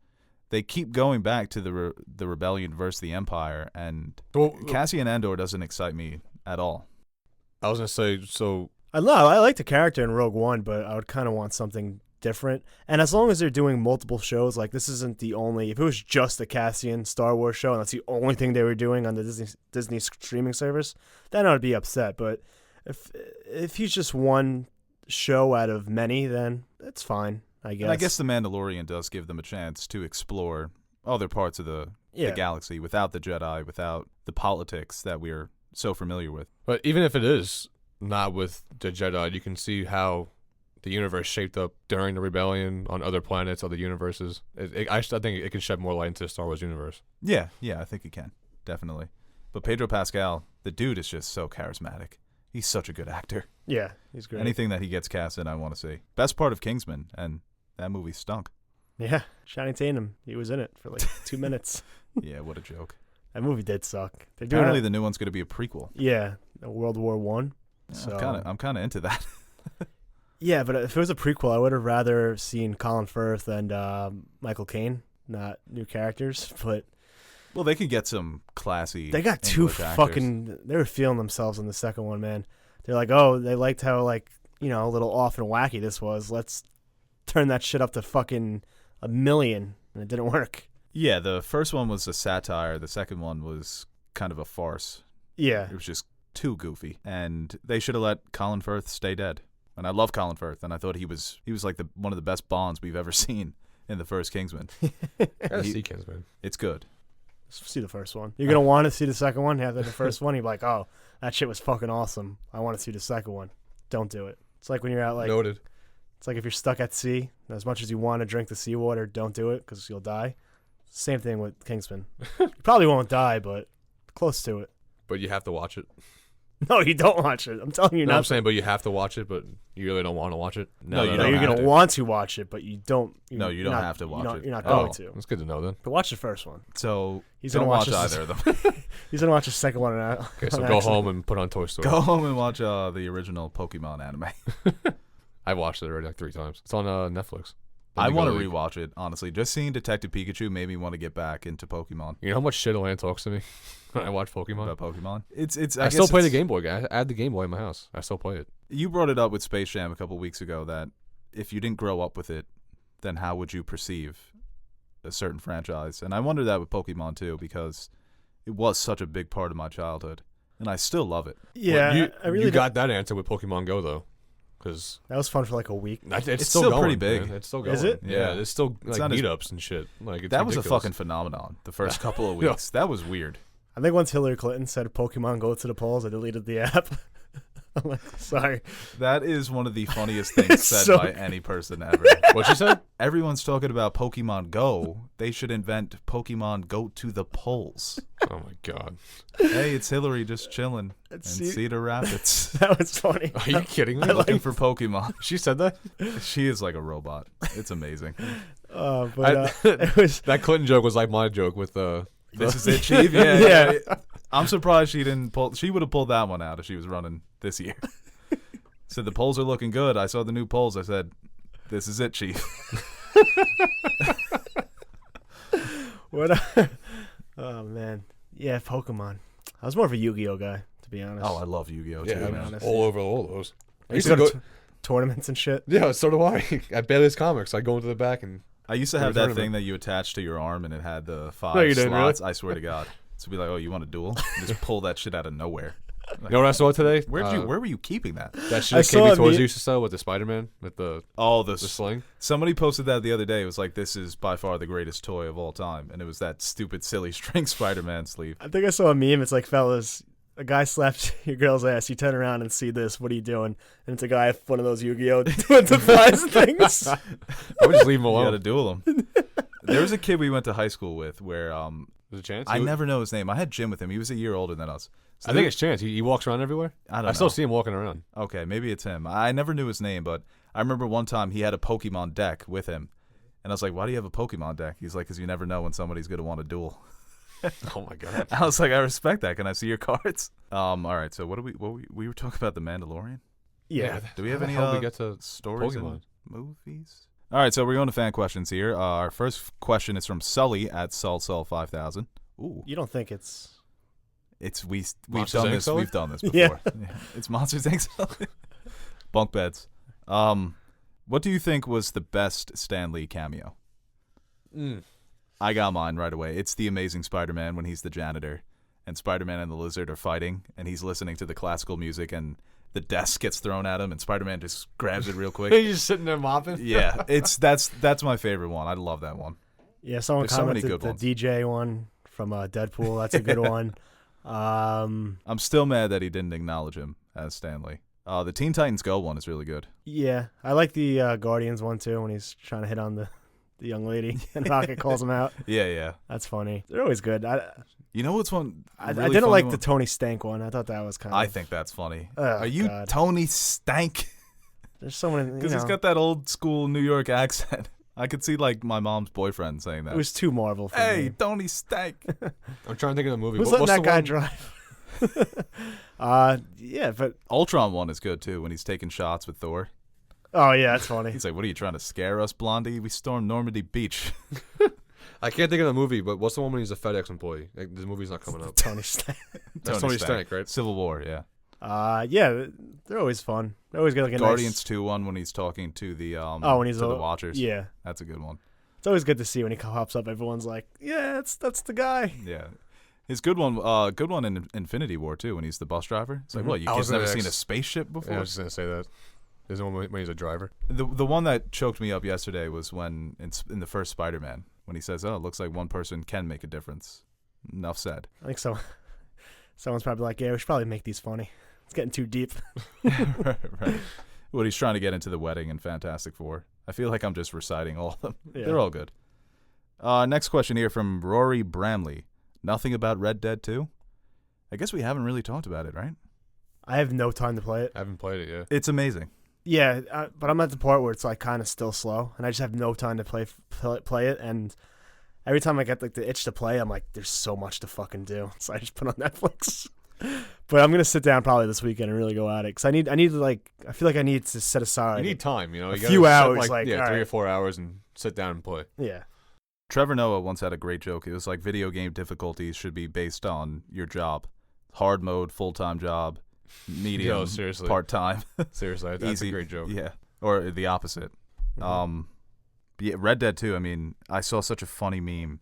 They keep going back to the rebellion versus the Empire, and Cassian Andor doesn't excite me at all. I was going to say, so... I like the character in Rogue One, but I would kind of want something different. And as long as they're doing multiple shows, like this isn't the only... If it was just a Cassian Star Wars show, and that's the only thing they were doing on the Disney streaming service, then I'd be upset. But if he's just one show out of many, then it's fine, I guess. And I guess The Mandalorian does give them a chance to explore other parts of the galaxy without the Jedi, without the politics that we're so familiar with. But even if it is not with the Jedi, you can see how the universe shaped up during the rebellion on other planets, other universes. I think it can shed more light into the Star Wars universe. Yeah, I think it can, definitely. But Pedro Pascal, the dude is just so charismatic. He's such a good actor. Yeah, he's great. Anything that he gets cast in, I want to see. Best part of Kingsman, and that movie stunk. Yeah, Channing Tatum, he was in it for like 2 minutes. Yeah, what a joke. That movie did suck. Apparently the new one's going to be a prequel. Yeah, World War I. Yeah, so I'm kind of into that. Yeah, but if it was a prequel, I would have rather seen Colin Firth and Michael Caine, not new characters. But well, they could get some classy. They got English two actors. fucking. They were feeling themselves in the second one, man. They're like, oh, they liked how a little off and wacky this was. Let's turn that shit up to fucking 1 million, and it didn't work. Yeah, the first one was a satire. The second one was kind of a farce. Yeah, It was just too goofy, and they should have let Colin Firth stay dead. And I love Colin Firth, and I thought he was like one of the best Bonds we've ever seen in the first Kingsman. I gotta see Kingsman. It's good. see the first one. You're gonna want to see the second one. After the first one, you're like, oh, that shit was fucking awesome. I want to see the second one. Don't do it. It's like when you're out Noted. It's like if you're stuck at sea, as much as you want to drink the seawater, don't do it because you'll die. Same thing with Kingsman. You probably won't die, but close to it. But you have to watch it. No, you don't watch it. I'm telling you No, not. I'm saying, but you have to watch it, but you really don't want to watch it. No, you No, don't you're have gonna to. want to watch it, but you don't. No, you don't have to watch it. You're not going Oh, to. that's good to know then. But watch the first one. So He's don't gonna watch watch either of them. He's gonna watch the second one. Okay, so go home and put on Toy Story. Go home and watch the original Pokemon anime. I've watched it already like 3 times. It's on Netflix. I want to League. rewatch it, honestly. Just seeing Detective Pikachu made me want to get back into Pokemon. You know how much shit Alan talks to me when I watch Pokemon? About Pokemon? It's. I still play the Game Boy guy. I had the Game Boy in my house. I still play it. You brought it up with Space Jam a couple weeks ago that if you didn't grow up with it, then how would you perceive a certain franchise? And I wonder that with Pokemon too, because it was such a big part of my childhood, and I still love it. Yeah, Well, I really you got that answer with Pokemon Go though, because that was fun for like a week. it's still going, pretty big. man. It's still going. Is it? Yeah, Yeah. it's still It's like not as- meetups and shit. Like it's That was a ridiculous. fucking phenomenon. The first couple of Yeah. weeks, that was weird. I think once Hillary Clinton said Pokemon go to the polls, I deleted the app. I'm like, sorry. That is one of the funniest things said so by any person ever. What you said? Everyone's talking about Pokemon Go. They should invent Pokemon Go to the polls. Oh my god. Hey, it's Hillary just chilling in See- Cedar Rapids. That was funny. Are you kidding me? Looking for Pokemon. She said that? She is like a robot. It's amazing. But it was. That Clinton joke was like my joke with This is it, Chief. Yeah, Yeah. yeah. I'm surprised she didn't pull. She would have pulled that one out if she was running this year. Said the polls are looking good. I saw the new polls. I said, "This is it, Chief." What? Oh man, yeah, Pokemon. I was more of a Yu-Gi-Oh guy, to be honest. Oh, I love Yu-Gi-Oh yeah, too, I'm man. honest. all over all those. I used to go to tournaments and shit. Yeah, so do I. At Bailey's Comics, I go into the back and I used to have There that was one thing that you attached to your arm, and it had the 5 No, you didn't, slots. really? I swear to God, to be like, "Oh, you want a duel?" And just pull that shit out of nowhere. you know what I saw today? Where were you keeping that? That I shit saw KB a Toys meme- used to sell with the Spider-Man with the Oh, the sling. Somebody posted that the other day. It was like, "This is by far the greatest toy of all time," and it was that stupid, silly string Spider-Man sleeve. I think I saw a meme. It's like, fellas, a guy slapped your girl's ass. You turn around and see this. What are you doing? And it's a guy with one of those Yu-Gi-Oh doing the flies things. I would just leave him You got alone. to duel him. There was a kid we went to high school with where There's a chance. I never know his name. I had Jim with him. He was a year older than us. So I think it's Chance. He walks around everywhere. I don't I know. still see him walking around. Okay, maybe it's him. I never knew his name, but I remember one time he had a Pokemon deck with him. And I was like, "Why do you have a Pokemon deck?" He's like, "Because you never know when somebody's going to want a duel." Oh my god. I was like, "I respect that. Can I see your cards?" All right, so we were talking about the Mandalorian? Yeah. Do we have How the any hell did we get to stories Pokemon? and movies? All right, so we're going to fan questions here. Our first question is from Sully at SaltSell5000. Ooh, Oh. You don't think it's... we've Monsters, done Inc. this. Sully? We've done this before. Yeah. It's Monsters Inc. Sully. Bunk beds. What do you think was the best Stan Lee cameo? I got mine right away. It's the Amazing Spider-Man when he's the janitor, and Spider-Man and the Lizard are fighting, and he's listening to the classical music, and the desk gets thrown at him, and Spider-Man just grabs it real quick. He's just sitting there mopping. Yeah, that's my favorite one. I love that one. Yeah, someone There's so many commented good ones. the DJ one from Deadpool. That's a good one. I'm still mad that he didn't acknowledge him as Stan Lee. The Teen Titans Go one is really good. Yeah, I like the Guardians one too when he's trying to hit on the young lady and Rocket calls him out. Yeah. That's funny. They're always good. You know what's one? I really didn't funny like one? the Tony Stank one. I thought that was kind of. I think that's funny. Oh, Are you God. Tony Stank? There's so many. Because he's got that old school New York accent. I could see like my mom's boyfriend saying that. It was too Marvel for Hey, me. Tony Stank. I'm trying to think of the movie. Who's What's letting the that guy one? drive? Yeah, but Ultron one is good too when he's taking shots with Thor. oh yeah, that's funny. He's like, "What are you trying to scare us, Blondie? We stormed Normandy Beach." I can't think of the movie, but what's the one when he's a FedEx employee? Like, the movie's not coming up. Tony Stank. That's Tony Stank, right? Civil War, yeah. Yeah, they're always fun. They're always good. Like a Guardians nice, 2 one when he's talking to the when he's to the a- Watchers. Yeah, That's a good one. it's always good to see when he pops up. Everyone's like, yeah, that's the guy. Yeah. His good one in Infinity War too when he's the bus driver. It's like, Mhm. "What, you I kids was gonna never seen a ask- spaceship before?" Yeah, I was just gonna say that. There's one when he's a driver. The one that choked me up yesterday was when in the first Spider-Man when he says, "Oh, it looks like one person can make a difference." Enough said. I think so. Someone's probably like, yeah, we should probably make these funny. It's getting too deep. right. What he's trying to get into the wedding in Fantastic Four. I feel like I'm just reciting all of them. Yeah. They're all good. Next question here from Rory Bramley. Nothing about Red Dead 2? I guess we haven't really talked about it, right? I have no time to play it. I haven't played it yet. It's amazing. Yeah, but I'm at the part where it's like kind of still slow, and I just have no time to play it. And every time I get like the itch to play, I'm like, there's so much to fucking do. So I just put on Netflix. But I'm gonna sit down probably this weekend and really go at it because I need to like I feel like I need to set aside. You need time, you know. a You gotta few set, hours, like, yeah, all 3 or right. 4 hours and sit down and play. Yeah. Trevor Noah once had a great joke. It was like video game difficulties should be based on your job. Hard mode, full-time job, medium, Yo, seriously. part-time. Seriously, that's Easy. a great joke. Yeah, or the opposite. Mhm. But yeah, Red Dead 2, I mean, I saw such a funny meme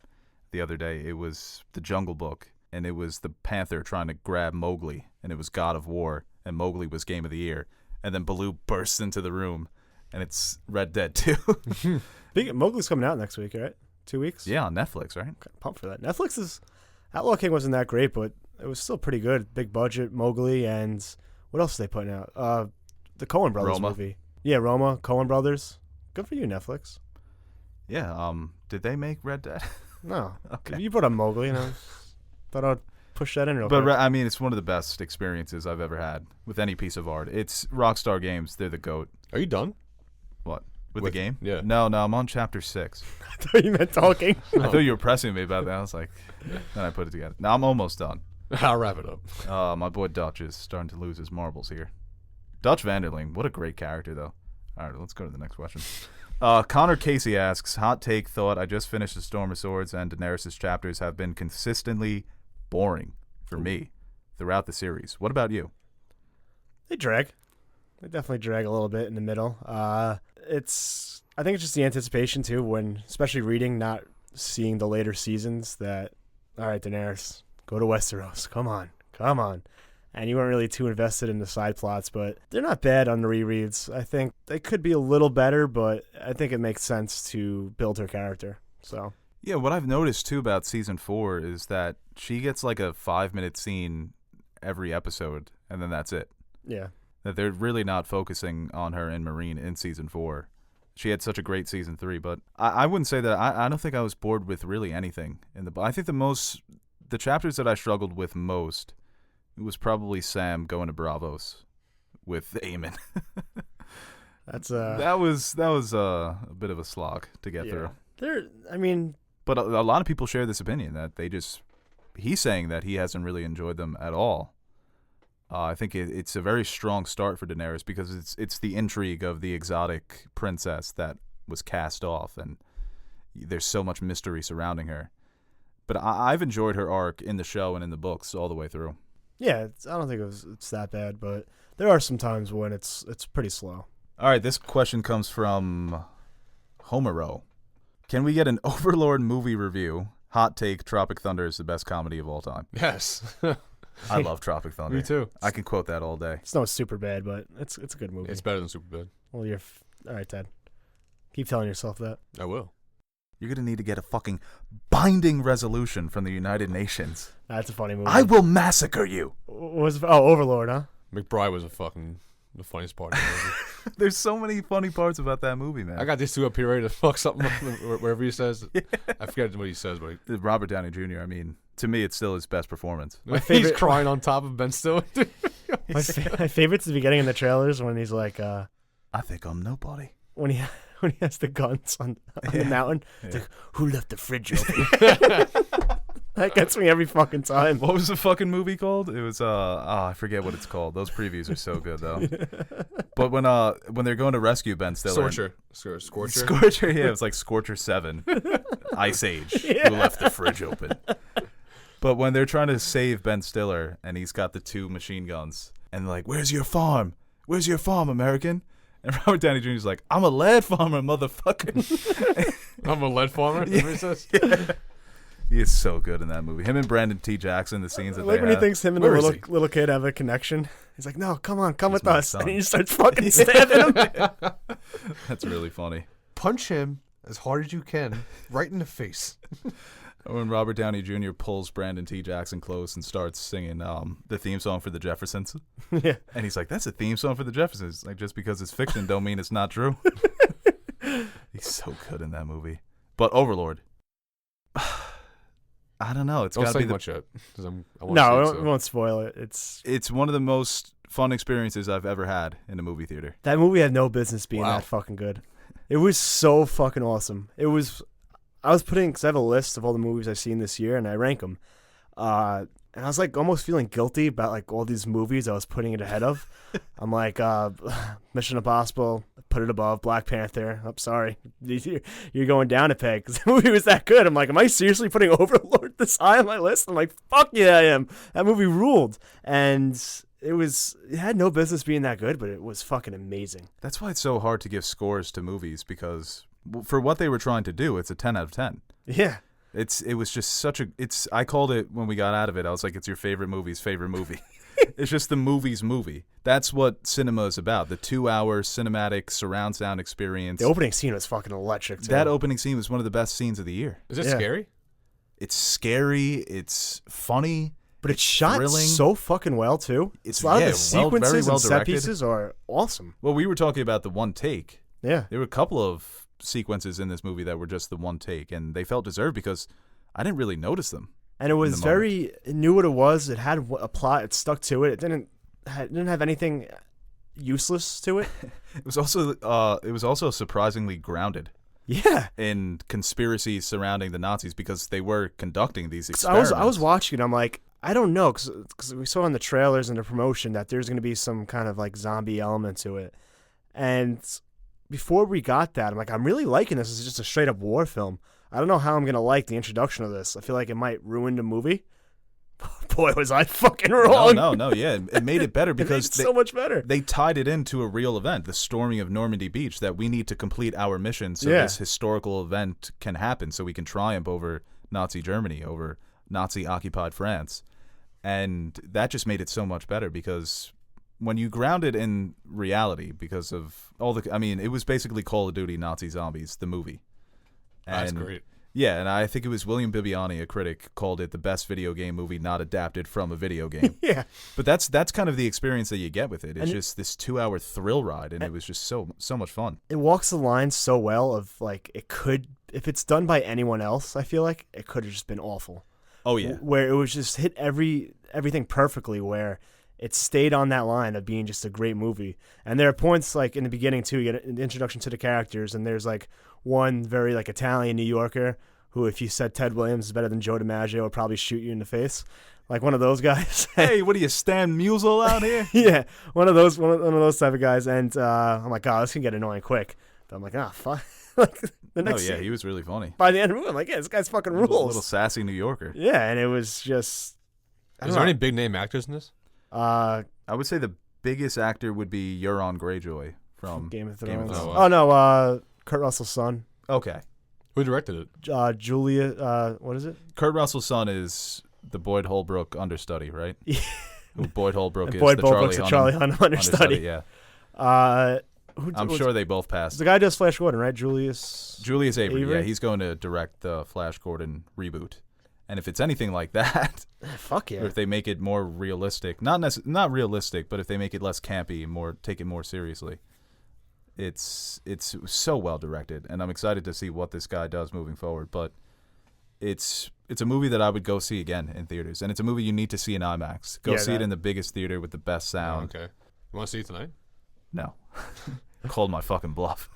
the other day. It was the Jungle Book, and it was the panther trying to grab Mowgli, and it was God of War, and Mowgli was Game of the Year. And then Baloo bursts into the room, and it's Red Dead 2. Mowgli's coming out next week, right? 2 weeks. Yeah, on Netflix, right? Okay, pumped for that. Netflix's Outlaw King wasn't that great, but it was still pretty good. Big budget, Mowgli, and What else are they putting out? The Coen Brothers Roma. movie. Yeah, Roma, Coen Brothers. Good for you, Netflix. Yeah. Did they make Red Dead? No. Okay. You brought up Mowgli, and I thought I'd push that in real But quick. I mean, it's one of the best experiences I've ever had with any piece of art. It's Rockstar Games. They're the GOAT. Are you done? What? With the game? Yeah. No, I'm on chapter 6. I thought you meant talking. I thought you were pressing me about that. I was like, then I put it together. Now I'm almost done. I'll wrap it up. My boy Dutch is starting to lose his marbles here. Dutch Vanderling, what a great character, though. All right, let's go to the next question. Connor Casey asks, hot take thought, I just finished The Storm of Swords and Daenerys' chapters have been consistently boring for me throughout the series. What about you? They drag. They definitely drag a little bit in the middle. I think it's just the anticipation too, when especially reading, not seeing the later seasons. That all right, Daenerys, go to Westeros. Come on. And you weren't really too invested in the side plots, but they're not bad on the rereads. I think they could be a little better, but I think it makes sense to build her character. So Yeah, what I've noticed too about season 4 is that she gets like a 5-minute scene every episode, and then that's it. yeah, That they're really not focusing on her in Marine in season 4. She had such a great season 3, but I wouldn't say that. I don't think I was bored with really anything in the. I think the chapters that I struggled with most, it was probably Sam going to Bravos with Aemon. that's that was a bit of a slog to get through. But a lot of people share this opinion that he's saying that he hasn't really enjoyed them at all. I think it's a very strong start for Daenerys because it's the intrigue of the exotic princess that was cast off, and there's so much mystery surrounding her. But I've enjoyed her arc in the show and in the books all the way through. yeah. I don't think it's that bad, but there are some times when it's pretty slow. All right, this question comes from Homero. Can we get an Overlord movie review? Hot take, Tropic Thunder is the best comedy of all time. Yes. I love Tropic Thunder. Me too. I can quote that all day. It's not super bad, but it's a good movie. It's better than Superbad. Well, all right, Ted. Keep telling yourself that. I will. You're going to need to get a fucking binding resolution from the United Nations. That's a funny movie. I will massacre you. Overlord, huh? McBride was the funniest part of the movie. There's so many funny parts about that movie, man. I got these two up here ready to fuck something up wherever he says. Yeah. I forget what he says, but Robert Downey Jr., I mean, to me, it's still his best performance. he's crying on top of Ben Stiller. My favorite's the beginning in the trailers when he's like, I think I'm nobody. when he has the guns on the mountain. It's like, who left the fridge open? That gets me every fucking time. What was the fucking movie called? It was I forget what it's called. Those previews are so good though. But when they're going to rescue Ben Stiller, Scorcher, yeah, it was like Scorcher 7, Ice Age, who left the fridge open. But when they're trying to save Ben Stiller and he's got the 2 machine guns and they're like, "Where's your farm? Where's your farm, American?" And Robert Downey Jr. is like, "I'm a lead farmer, motherfucker." I'm a lead farmer. Yeah. He is so good in that movie. Him and Brandon T. Jackson, the scenes that Like they when he have. thinks him and Where the is little kid have a connection. He's like, "No, come with my us," son. and he just starts fucking stabbing him. That's really funny. Punch him as hard as you can, right in the face. When Robert Downey Jr. pulls Brandon T. Jackson close and starts singing the theme song for the Jeffersons. Yeah. And he's like, "That's a theme song for the Jeffersons." Like, just because it's fiction don't mean it's not true. He's so good in that movie. But Overlord. I don't know. It's Don't got to say be much yet. I want No, we won't spoil it. It's one of the most fun experiences I've ever had in a movie theater. That movie had no business being Wow. that fucking good. It was so fucking awesome. I was putting, because I have a list of all the movies I've seen this year, and I rank them. And I was like almost feeling guilty about like all these movies I was putting it ahead of. I'm like, Mission Impossible, put it above. Black Panther, I'm sorry, you're going down a peg because the movie was that good. I'm like, am I seriously putting Overlord this high on my list? I'm like, fuck yeah, I am. That movie ruled, and it had no business being that good, but it was fucking amazing. That's why it's so hard to give scores to movies, because for what they were trying to do, it's a 10 out of 10. Yeah. It was just such a. I called it when we got out of it. I was like, it's your favorite movie's favorite movie. It's just the movie's movie. That's what cinema is about. The 2-hour cinematic surround sound experience. The opening scene was fucking electric too. That opening scene was one of the best scenes of the year. Is it Yeah. scary? It's scary. It's funny. But it's shot thrilling. so fucking well too. It's a lot of the very sequences well and set directed. pieces are awesome. Well, we were talking about the one take. Yeah. There were a couple of sequences in this movie that were just the one take, and they felt deserved because I didn't really notice them. And it was it knew what it was. It had a plot. It stuck to it. It didn't have anything useless to it. It was also surprisingly grounded. Yeah. In conspiracies surrounding the Nazis because they were conducting these experiments. I was watching it. I'm like, I don't know, because we saw in the trailers and the promotion that there's going to be some kind of like zombie element to it. And before we got that, I'm like, I'm really liking this. It's just a straight up war film. I don't know how I'm going to like the introduction of this. I feel like it might ruin the movie. Boy, was I fucking wrong. No, yeah. It made it better because it made it so much better. They tied it into a real event, the storming of Normandy Beach, that we need to complete our mission so this historical event can happen, so we can triumph over Nazi Germany, over Nazi-occupied France. And that just made it so much better because when you ground it in reality, because of it was basically Call of Duty Nazi Zombies, the movie. That's great. Yeah, and I think it was William Bibiani, a critic, called it the best video game movie not adapted from a video game. Yeah. But that's kind of the experience that you get with it. It's just this 2-hour thrill ride, and it was just so much fun. It walks the line so well of like it could, if it's done by anyone else, I feel like it could have just been awful. Oh yeah. Where it was just hit everything perfectly, where it stayed on that line of being just a great movie. And there are points like in the beginning too, you get an introduction to the characters, and there's like one very like Italian New Yorker who, if you said Ted Williams is better than Joe DiMaggio, would probably shoot you in the face. Like one of those guys. Hey, what are you, Stan Musial out here? Yeah, one of those type of guys. And I'm like, oh, this can get annoying quick. But I'm like, fuck. Like the next he was really funny. By the end of the movie, I'm like, yeah, this guy's fucking rules. Little sassy New Yorker. Yeah, and it was just. Is there any big name actors in this? I would say the biggest actor would be Euron Greyjoy from Game of Thrones. Oh, no, Kurt Russell's son. Okay. Who directed it? Julia. What is it? Kurt Russell's son is the Boyd Holbrook understudy, right? Yeah. Who Boyd Holbrook is Boyd the Holbrook's Charlie the Charlie Hunnam understudy. Yeah. I'm sure they both passed. The guy who does Flash Gordon, right? Julius Avery. Avery? Yeah, he's going to direct the Flash Gordon reboot. And if it's anything like that, fuck yeah. Or if they make it more realistic, not realistic, but if they make it less campy, take it more seriously, it's so well directed, and I'm excited to see what this guy does moving forward. But it's a movie that I would go see again in theaters, and it's a movie you need to see in IMAX. Go see it in the biggest theater with the best sound. Oh, okay. You want to see it tonight? No. Called my fucking bluff.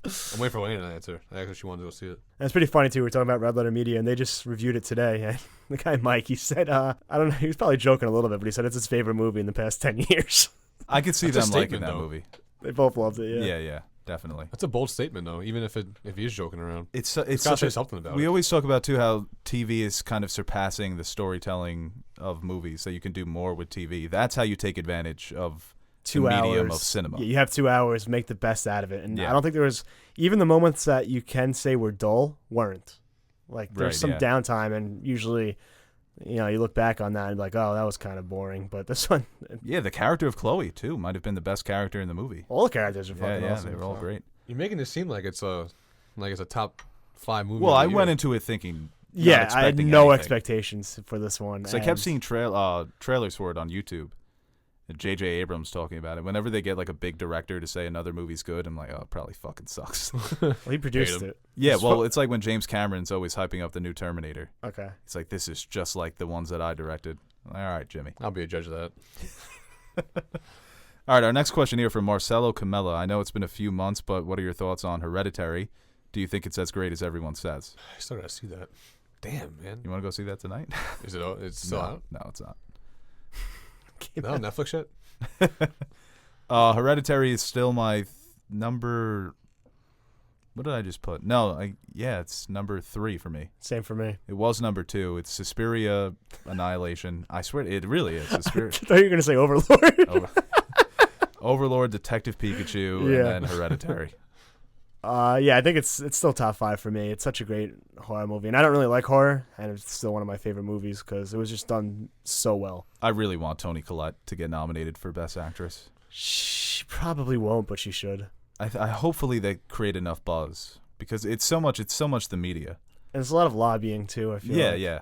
I'm waiting for Wayne to answer. I actually wanted to go see it. And it's pretty funny too. We're talking about Red Letter Media, and they just reviewed it today. And the guy Mike, he said, I don't know, he was probably joking a little bit, but he said it's his favorite movie in the past 10 years. I could see That's them a liking statement, that though. movie. They both loved it. Yeah. Yeah, definitely. That's a bold statement, though. Even if he's joking around, It's gotta such say a, something about we it. always talk about too how TV is kind of surpassing the storytelling of movies, so you can do more with TV. That's how you take advantage of 2 the hours medium of cinema. Yeah, you have 2 hours, make the best out of it. And Yeah. I don't think there was, even the moments that you can say were dull weren't. Like there's some yeah. downtime, and usually, you look back on that and be like, oh, that was kind of boring. But this one, Yeah, the character of Chloe too might have been the best character in the movie. all the characters are fucking Yeah, awesome. they were all great. You're making it seem like it's a top 5 movie. Well, of I the went year. into it thinking, Yeah, not I had expecting no anything. expectations for this one. So I kept and- seeing trailers for it on YouTube. J.J. Abrams talking about it. Whenever they get like a big director to say another movie's good, I'm like, oh, it probably fucking sucks. Well, he produced Hate him. it. Yeah, well, it's like when James Cameron's always hyping up the new Terminator. Okay. It's like, this is just like the ones that I directed. All right, Jimmy. I'll be a judge of that. All right, our next question here from Marcelo Camella. I know it's been a few months, but what are your thoughts on Hereditary? Do you think it's as great as everyone says? I still gotta see that. Damn, man. You want to go see that tonight? Is it? It's still out? No, it's not. No, Netflix yet? Hereditary is still my number. What did I just put? No, it's number 3 for me. Same for me. It was number 2. It's Suspiria, Annihilation. I swear, it really is. Suspiria. I thought you were going to say Overlord. Overlord, Detective Pikachu, and then Hereditary. Yeah, I think it's still top 5 for me. It's such a great horror movie, and I don't really like horror, and it's still one of my favorite movies because it was just done so well. I really want Toni Collette to get nominated for Best Actress. She probably won't, but she should. I hopefully they create enough buzz because it's so much the media. And it's a lot of lobbying too. I feel. Yeah, like. yeah.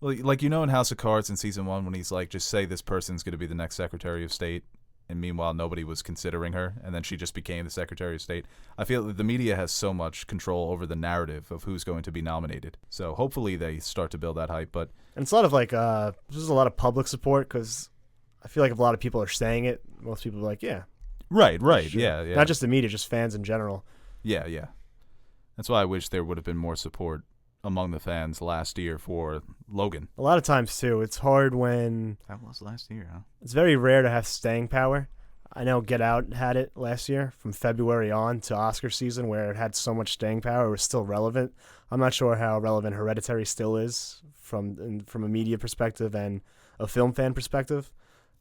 Well, like, in House of Cards in season 1 when he's like, just say this person's going to be the next Secretary of State, and meanwhile nobody was considering her, and then she just became the Secretary of State. I feel that the media has so much control over the narrative of who's going to be nominated. So hopefully they start to build that hype. But And it's a lot of like, there's a lot of public support because I feel like if a lot of people are saying it, most people are like, yeah. right, Sure. yeah. Not just the media, just fans in general. Yeah. That's why I wish there would have been more support among the fans last year for Logan. A lot of times, too, it's hard when That was last year, huh? it's very rare to have staying power. I know Get Out had it last year from February on to Oscar season where it had so much staying power. It was still relevant. I'm not sure how relevant Hereditary still is from a media perspective and a film fan perspective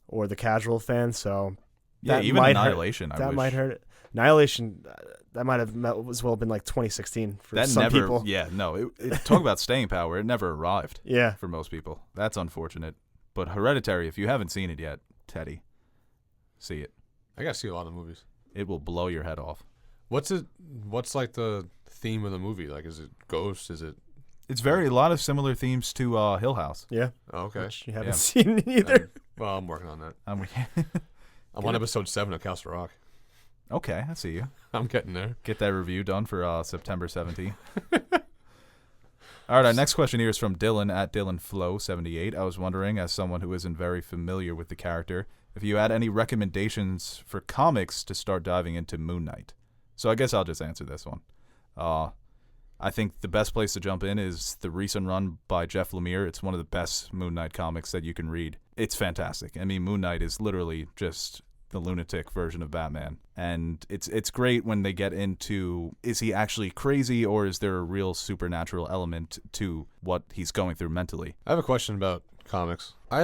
or the casual fan. So Yeah, that even might Annihilation. that might hurt it. Annihilation, that might have as well been like 2016 for That some never, people. Yeah, no. Talk about staying power. It never arrived Yeah. for most people. That's unfortunate. But Hereditary, if you haven't seen it yet, Teddy, see it. I gotta see a lot of movies. It will blow your head off. What's like the theme of the movie? Like, is it ghosts? Is it? It's a lot of similar themes to Hill House. Yeah. Oh, okay. Which you haven't Yeah. seen either. Well, I'm working on that. Um, I'm on episode 7 of Castle Rock. okay, I see you. I'm getting there. Get that review done for September 17th. All right, our next question here is from Dylan at DylanFlow78. I was wondering, as someone who isn't very familiar with the character, if you had any recommendations for comics to start diving into Moon Knight. So I guess I'll just answer this one. I think the best place to jump in is the recent run by Jeff Lemire. It's one of the best Moon Knight comics that you can read. It's fantastic. I mean, Moon Knight is literally just the lunatic version of Batman. And it's great when they get into, is he actually crazy or is there a real supernatural element to what he's going through mentally? I have a question about comics. I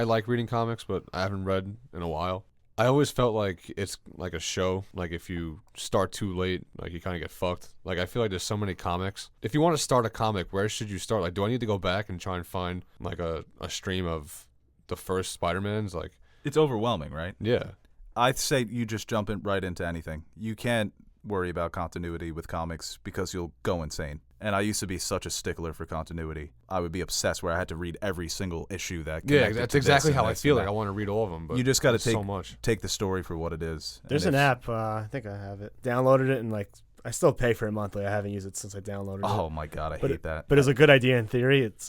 like reading comics, but I haven't read in a while. I always felt like it's like a show. Like, if you start too late, like, you kind of get fucked. Like, I feel like there's so many comics. If you want to start a comic, where should you start? Like, do I need to go back and try and find like a stream of the first Spider-Mans? Like, It's overwhelming, right? yeah. I'd say you just jump right into anything. You can't worry about continuity with comics because you'll go insane. And I used to be such a stickler for continuity. I would be obsessed where I had to read every single issue that Yeah, connected that's to exactly this and how I this feel. and Like, I that. want to read all of them, but You just got to there's so much. take the story for what it is. And There's if- an app. I think I have it. Downloaded it and like I still pay for it monthly. I haven't used it since I downloaded it. Oh my god, I hate that. But it's a good idea in theory. It's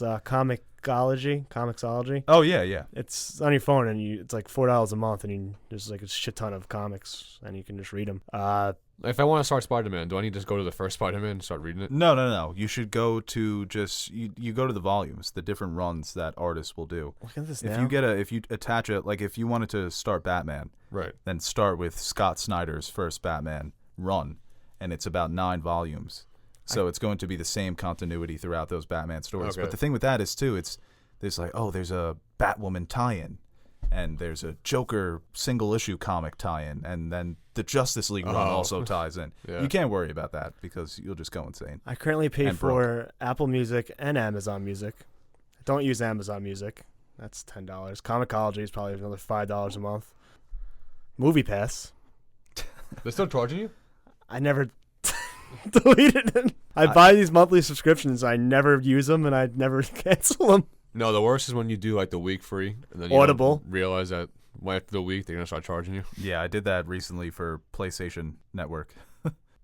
Comixology. Oh yeah. It's on your phone and it's like $4 a month and there's like a shit ton of comics and you can just read them. If I want to start Spider-Man, do I need to just go to the first Spider-Man and start reading it? No. You should go to just you go to the volumes, the different runs that artists will do. Look at this If now. if you attach it, like if you wanted to start Batman, Right. then start with Scott Snyder's first Batman run, and it's about 9 volumes. So it's going to be the same continuity throughout those Batman stories. Okay. But the thing with that is too, there's like, oh, there's a Batwoman tie-in, and there's a Joker single issue comic tie-in, and then the Justice League run also ties in. Yeah. You can't worry about that because you'll just go insane. I currently pay And for Apple Music and Amazon Music. I don't use Amazon Music. That's $10. Comixology is probably another $5 a month. Movie Pass. They're still charging you? I never deleted it. I buy these monthly subscriptions. I never use them and I never cancel them. No, the worst is when you do like the week free and then you Audible. don't realize that after the week they're gonna start charging you. Yeah, I did that recently for PlayStation Network.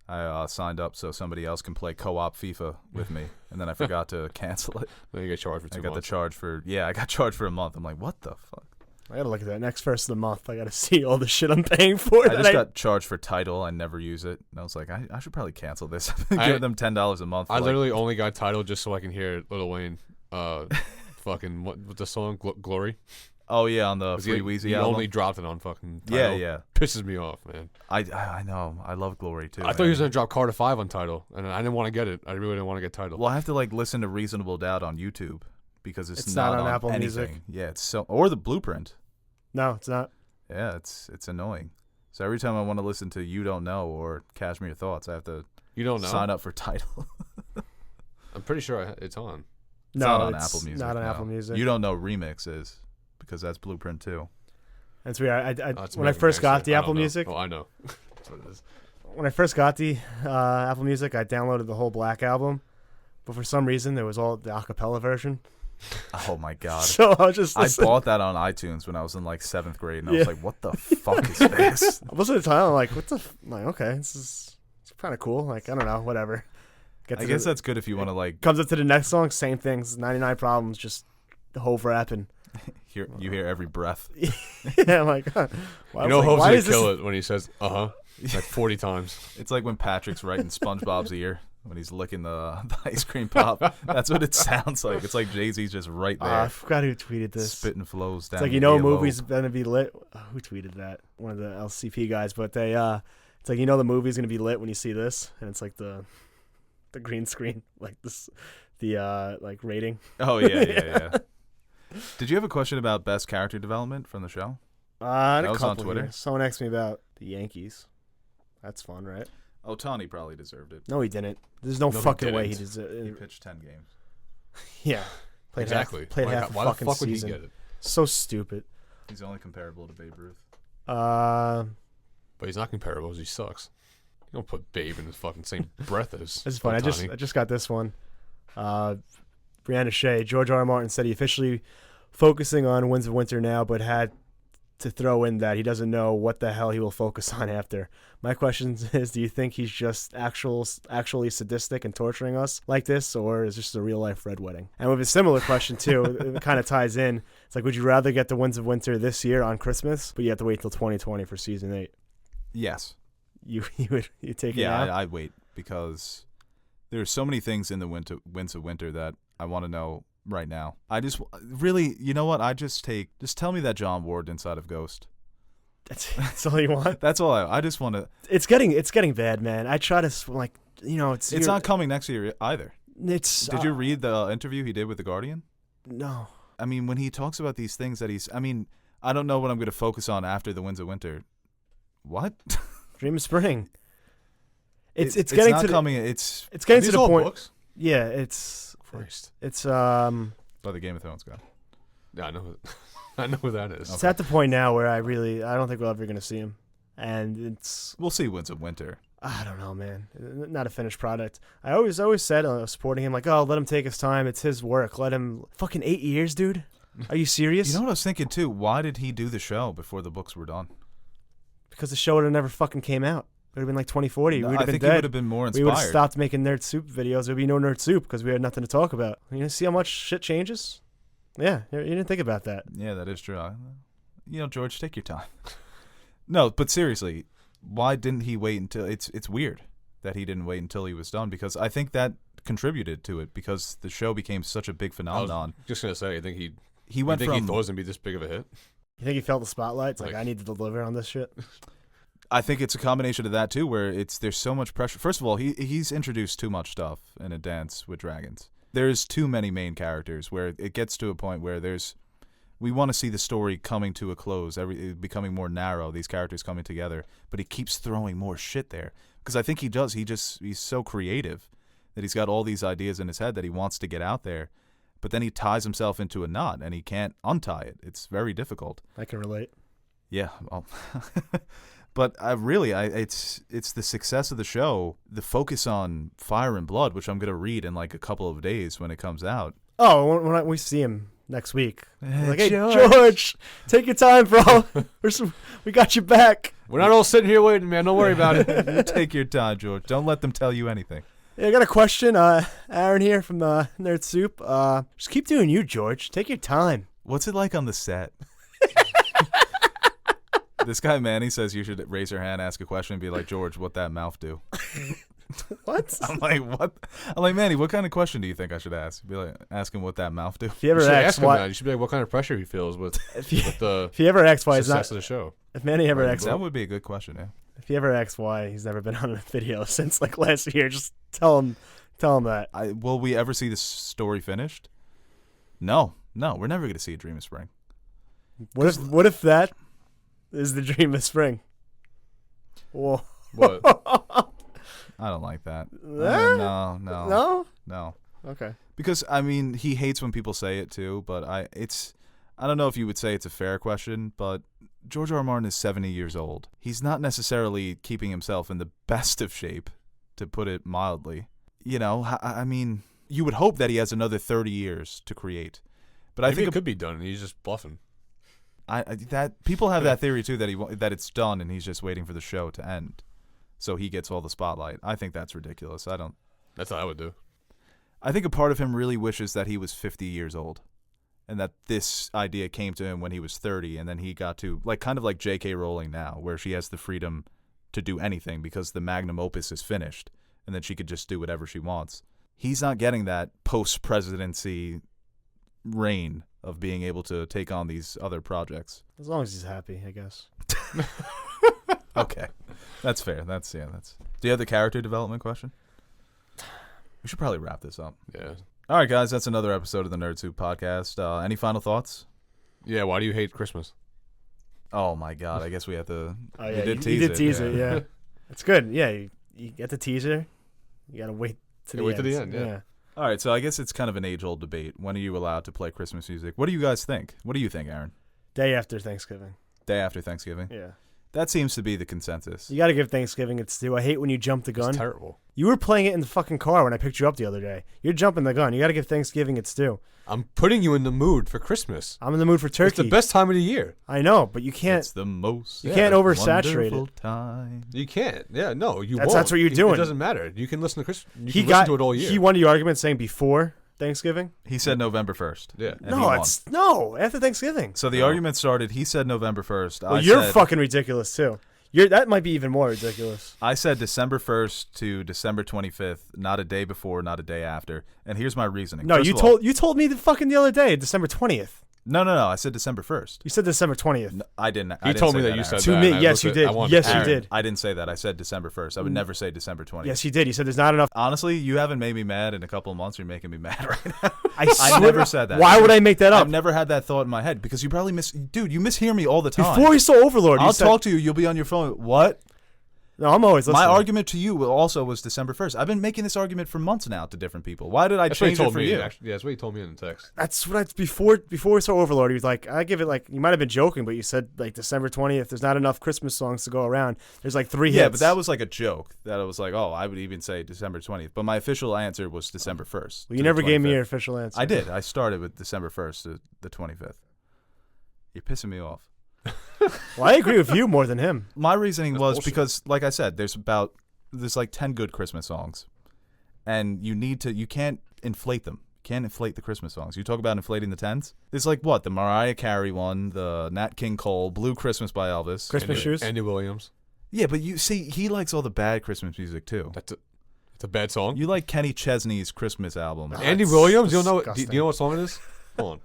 I signed up so somebody else can play co-op FIFA with me, and then I forgot to cancel it. Then you get charged for 2 I got months. I got charged for a month. I'm like, what the fuck? I gotta look at that next first of the month. I gotta see all the shit I'm paying for. I just got charged for Tidal. I never use it. And I was like, I should probably cancel this. Give them $10 a month. For I literally only got Tidal just so I can hear Lil Wayne fucking what's the song Glory? Oh yeah, on the 'Cause Free he Weezy album. only dropped it on fucking Tidal. Yeah. Pisses me off, man. I know. I love Glory too. I thought he was gonna drop Carter 5 on Tidal, and I didn't want to get it. I really didn't want to get Tidal. Well, I have to like listen to Reasonable Doubt on YouTube because it's not not on Apple anything. Music. Yeah, it's so or the Blueprint. No, it's not. Yeah, it's annoying. So every time I want to listen to You Don't Know or Cashmere Thoughts, I have to You don't know? sign up for Tidal. I'm pretty sure it's on. It's No, not on it's Apple Music. not on no. Apple Music. You Don't Know Remix is because that's Blueprint too. That's weird. It's When I American first got Gangster. the I Apple don't know. Music, Oh, I know. That's what it is. when I first got the Apple Music, I downloaded the whole Black album, but for some reason there was all the acapella version, Oh my god. So I was just I listening. bought that on iTunes when I was in like 7th grade, and I was like, "What the fuck is this?" Most of the time, I'm like, what the? I'm like, okay, it's kind of cool. Like, I don't know, whatever. I guess that's good if you want to like Comes up to the next song, same things, 99 Problems, just Hove rapping. hear every breath. Yeah, I'm like, huh. Why, You know, like, Hope's why gonna is this? kill it when he says like 40 times. It's like when Patrick's right in SpongeBob's ear when he's licking the ice cream pop. That's what it sounds like. It's like Jay-Z's just right there, I forgot who tweeted this. spitting flows down. It's like, the you know, a earlobe. movie's gonna be lit. Who tweeted that? One of the LCP guys, but they it's like, you know, the movie's gonna be lit when you see this, and it's like the green screen, like this, the like rating. Oh yeah. Did you have a question about best character development from the show? That was on Twitter. Here. Someone asked me about the Yankees. That's fun, right? Otani probably deserved it. No, he didn't. There's no No, he fucking way he didn't. He deserved. pitched 10 games. Yeah, played Exactly. Played Like, half a why fucking the fuck season. would he get it? So stupid. He's only comparable to Babe Ruth. Uh, But he's not comparable because he sucks. You don't put Babe in the fucking same breath as this is fun. I Ohtani. just got this one. Brianna Shea. George R. R. Martin said he officially focusing on Winds of Winter now, but had to throw in that he doesn't know what the hell he will focus on after. My question is, do you think he's just actually sadistic and torturing us like this, or is this a real life red wedding? And with a similar question too, it kind of ties in. It's like, would you rather get the Winds of Winter this year on Christmas, but you have to wait till 2020 for season 8? Yes. You take it Yeah, now? I'd wait because there are so many things in the Winds of Winter that I want to know right now. I just really, you know what? Just tell me that John Ward inside of Ghost. That's all you want. That's all I just want to. It's getting bad, man. I try to like, you know, It's not coming next year either. It's. Did you read the interview he did with The Guardian? No. I mean, when he talks about these things that I don't know what I'm going to focus on after the Winds of Winter. What? Dream of Spring. It's it's getting not to coming. it's getting to These the all point. books? Yeah, it's Christ. By the Game of Thrones guy. Yeah, I know. I know who that is. It's at the point now where I don't think we're ever gonna see him, and We'll see Winds of Winter. I don't know, man. Not a finished product. I always said supporting him, like, oh, let him take his time. It's his work. Let him. Fucking 8 years, dude. Are you serious? You know what I was thinking too? Why did he do the show before the books were done? Because the show would have never fucking came out. It would have been like 2040. No, we would I have been think he dead. would have been more We inspired. would have stopped making Nerd Soup videos. There would be no Nerd Soup because we had nothing to talk about. You see how much shit changes? Yeah, you didn't think about that. Yeah, that is true. George, take your time. No, but seriously, why didn't he wait until? It's weird that he didn't wait until he was done, because I think that contributed to it, because the show became such a big phenomenon. I was just gonna say, I think he went he from. thought it was gonna be this big of a hit. You think he felt the spotlight? It's like, Like- I need to deliver on this shit. I think it's a combination of that too, where there's so much pressure. First of all, he's introduced too much stuff in A Dance with Dragons. There's too many main characters where it gets to a point where we want to see the story coming to a close, it becoming more narrow, these characters coming together, but he keeps throwing more shit there. Because I think he does. He's so creative that he's got all these ideas in his head that he wants to get out there, but then he ties himself into a knot and he can't untie it. It's very difficult. I can relate. Yeah, well, but it's the success of the show, the focus on Fire and Blood, which I'm gonna read in like a couple of days when it comes out. Oh, when we see him next week, like, hey, George. George, take your time, bro. We got you back. We're not all sitting here waiting, man. Don't worry about it. You take your time, George. Don't let them tell you anything. Yeah, I got a question. Aaron here from Nerd Soup. Just keep doing you, George. Take your time. What's it like on the set? This guy Manny says you should raise your hand, ask a question, and be like, George, what that mouth do? What? I'm like, what? I'm like, Manny, what kind of question do you think I should ask? Be like, ask him what that mouth do. If you ever You should ask ask him why, that. You should be like, what kind of pressure he feels with if you, the if you ever ask why he's success not, of the show. if Manny ever asks, That would be a good question, yeah. if he ever asks why he's never been on a video since like last year, just tell him that. Will we ever see this story finished? No, we're never going to see A Dream of Spring. What if that is the dream of spring? Whoa. What? I don't like that. Eh? No. No? Okay. Because he hates when people say it too, but I don't know if you would say it's a fair question, but George R. R. Martin is 70 years old. He's not necessarily keeping himself in the best of shape, to put it mildly. You would hope that he has another 30 years to create. But I Maybe think it could be done, and he's just bluffing. that people have that theory too that it's done and he's just waiting for the show to end, so he gets all the spotlight. I think that's ridiculous. That's what I would do. I think a part of him really wishes that he was 50 years old, and that this idea came to him when he was 30, and then he got to kind of like J.K. Rowling now, where she has the freedom to do anything because the magnum opus is finished, and then she could just do whatever she wants. He's not getting that post-presidency reign of being able to take on these other projects. As long as he's happy, I guess. Okay, that's fair. That's. Do you have the character development question? We should probably wrap this up. Yeah. All right, guys, that's another episode of the Nerd Soup Podcast. Any final thoughts? Yeah. Why do you hate Christmas? Oh my God! I guess we have to. Oh yeah, you did you did tease it. Yeah. Yeah, it's good. Yeah, you get the teaser. You gotta wait to the Wait end. to the end, yeah. All right, so I guess it's kind of an age-old debate. When are you allowed to play Christmas music? What do you guys think? What do you think, Aaron? Day after Thanksgiving. Day after Thanksgiving? Yeah. That seems to be the consensus. You got to give Thanksgiving its due. I hate when you jump the gun. It's terrible. You were playing it in the fucking car when I picked you up the other day. You're jumping the gun. You got to give Thanksgiving its due. I'm putting you in the mood for Christmas. I'm in the mood for turkey. It's the best time of the year. I know, but you can't. It's the most. You can't oversaturate wonderful it. Time. You can't. Yeah, no, you That's- won't. that's what you're doing. It doesn't matter. You can listen to Christmas. You He can got listen to it all year. He won the argument saying before Thanksgiving. He said November 1st. Yeah. and he No, won. it's no after Thanksgiving. So the No. argument started. He said November 1st. Well, I you're said, fucking ridiculous too. That might be even more ridiculous. I said December 1st to December 25th, not a day before, not a day after. And here's my reasoning. No, First you of all- told me the other day, December 20th. No. I said December 1st. You said December 20th. No, I didn't. He told me that you said To that. me, and I yes, looked you at- did. I wanted Yes, to you Aaron, did. I didn't say that. I said December 1st. I would never say December 20th. Yes, you did. You said there's not enough. Honestly, you haven't made me mad in a couple of months. You're making me mad right now. I I never said that. Why would I make that up? I've never had that thought in my head because you probably Dude, you mishear me all the time. Before we saw Overlord, you I'll said, talk to you. You'll be on your phone. What? No, I'm always listening. My argument to you also was December 1st. I've been making this argument for months now to different people. Why did I That's what he change it told for me. you? Actually, yeah, that's what he told me in the text. That's what before we saw Overlord. He was like, I give it like you might have been joking, but you said like December 20th. There's not enough Christmas songs to go around. There's like 3 hits. Yeah, but that was like a joke. That I was like, oh, I would even say December 20th. But my official answer was December 1st. Well, you never gave me your official answer. I did. I started with December 1st to the 25th. You're pissing me off. Well, I agree with you more than him. My reasoning That's was bullshit. because, like I said, there's like 10 good Christmas songs, and you can't inflate them. You can't inflate the Christmas songs. You talk about inflating the tens. It's like what the Mariah Carey one, the Nat King Cole, Blue Christmas by Elvis. Christmas shoes. Andy Williams. Yeah, but you see, he likes all the bad Christmas music too. It's a bad song. You like Kenny Chesney's Christmas album. Andy That's Williams. You don't know? Do disgusting. you know what song it is? Hold on.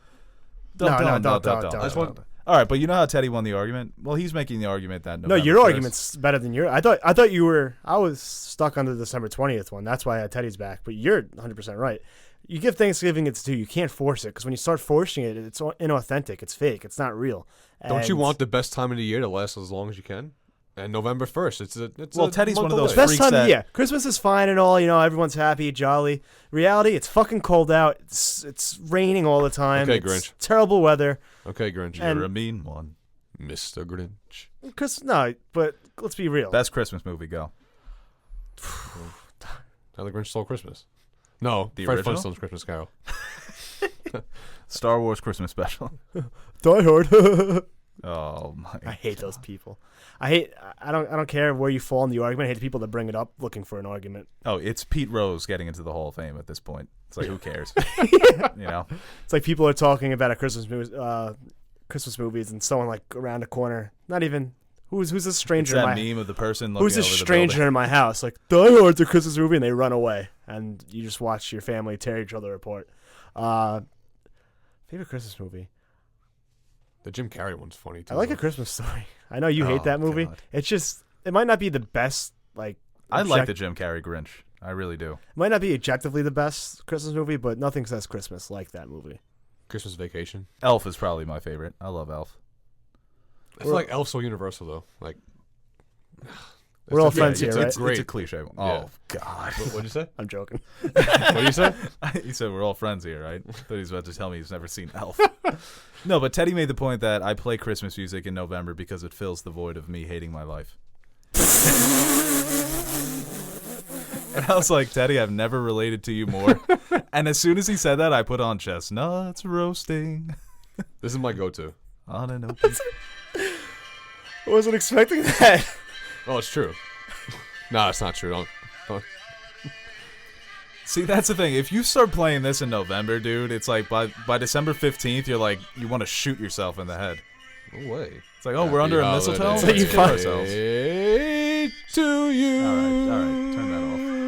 Don't. I just want. All right, but you know how Teddy won the argument? Well, he's making the argument that No, November your 1st argument's better than your. I thought you were. I was stuck on the December 20th one. That's why I had Teddy's back. But you're 100% right. You give Thanksgiving its due. You can't force it because when you start forcing it, it's inauthentic. It's fake. It's not real. Don't you And want the best time of the year to last as long as you can? And November 1st. It's Well, a Teddy's one month of those away. best freaks time of that- the year? Christmas is fine and all. You know, everyone's happy, jolly. Reality, it's fucking cold out. It's raining all the time. Okay, it's Grinch. terrible weather. Okay, Grinch. And- You're a mean one. Mr. Grinch. No, but let's be real. Best Christmas movie, go. How the Grinch Stole Christmas. No, The Fred original? Flintstone's Christmas Carol. Star Wars Christmas special. Die Hard. Oh my! I hate those people. I don't care where you fall in the argument. I hate the people that bring it up looking for an argument. Oh, it's Pete Rose getting into the Hall of Fame at this point. It's like, who cares? You know? It's like people are talking about a Christmas movies, and someone like around the corner. Not even who's this It's stranger in that my meme of the person looking who's this over the stranger building. in my house? Like Die Hard's a Christmas movie, and they run away, and you just watch your family tear each other apart. Favorite Christmas movie? The Jim Carrey one's funny too. I like though. A Christmas Story. I know you Oh, hate that movie. God. It's just it might not be the best. Like I like object- the Jim Carrey Grinch. I really do. might not be objectively the best Christmas movie, but nothing says Christmas like that movie. Christmas Vacation. Elf is probably my favorite. I love Elf. I feel like Elf's so universal though. Like We're all it's a- friends it's here, a right? Great. It's a cliche. Yeah. Oh God! What'd you say? I'm joking. What'd you say? He said we're all friends here, right? But he's about to tell me he's never seen Elf. No, but Teddy made the point that I play Christmas music in November because it fills the void of me hating my life. And I was like, Teddy, I've never related to you more. And as soon as he said that, I put on chestnuts roasting This is my go-to. on an open. I wasn't expecting that. Oh, it's true. No, it's not true. Don't. See, that's the thing. If you start playing this in November, dude, it's like by December 15th, you're like, you want to shoot yourself in the head. No way. It's like, oh, we're under a mistletoe? It's like Let's you kill find- ourselves. To you. All right, turn that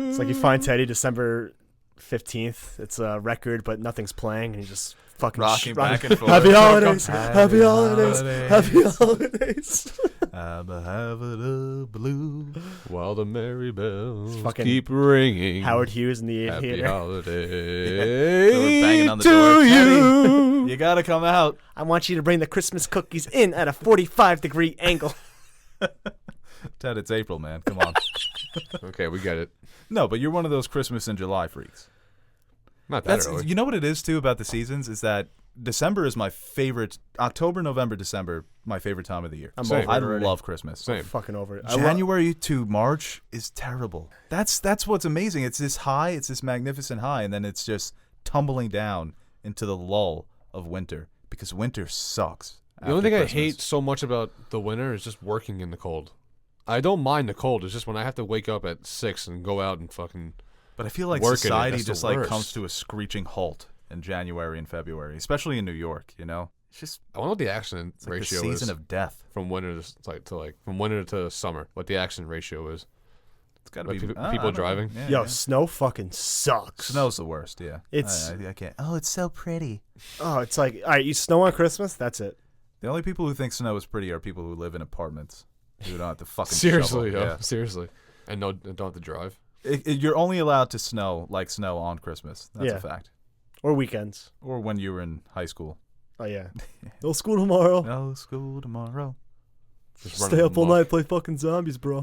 off. It's like you find Teddy December 15th. It's a record, but nothing's playing, and he just fucking Rocking back and forth. Happy holidays. Happy Happy holidays. holidays. Happy holidays. I'm a having a blue. While the merry bells fucking keep ringing. Howard Hughes in the Happy theater. holidays So we're banging on the to door. you. You gotta come out. I want you to bring the Christmas cookies in at a 45-degree angle. Ted, it's April, man. Come on. Okay, we get it. No, but you're one of those Christmas in July freaks. Not that That's early. you know what it is too about the seasons is that December is my favorite. October, November, December, my favorite time of the year. I'm Same. over I it already. love Christmas. Same. Fucking over it. January to March is terrible. That's what's amazing. It's this high, it's this magnificent high, and then it's just tumbling down into the lull of winter because winter sucks. The only thing after I hate Christmas. so much about the winter is just working in the cold. I don't mind the cold. It's just when I have to wake up at 6 and go out and fucking. But I feel like work in it, society that's the just like worst. comes to a screeching halt in January and February, especially in New York. You know, it's just I wonder what the accident it's like the ratio season is of death. from winter to from winter to summer. What the accident ratio is. It's got to Like be people I don't know. driving? Yeah, Yo, yeah. snow fucking sucks. Snow's the worst. Yeah, It's- I can't. Oh, it's so pretty. Oh, it's like, all right, you snow on Christmas? That's it. The only people who think snow is pretty are people who live in apartments who don't have to fucking Seriously, shovel. yo. Yeah. Seriously. And don't have to drive. You're only allowed to snow on Christmas. That's Yeah. a fact. Or weekends. Or when you were in high school. Oh, yeah. No school tomorrow. No school tomorrow. Just Stay running up all amok. night, play fucking zombies, bro.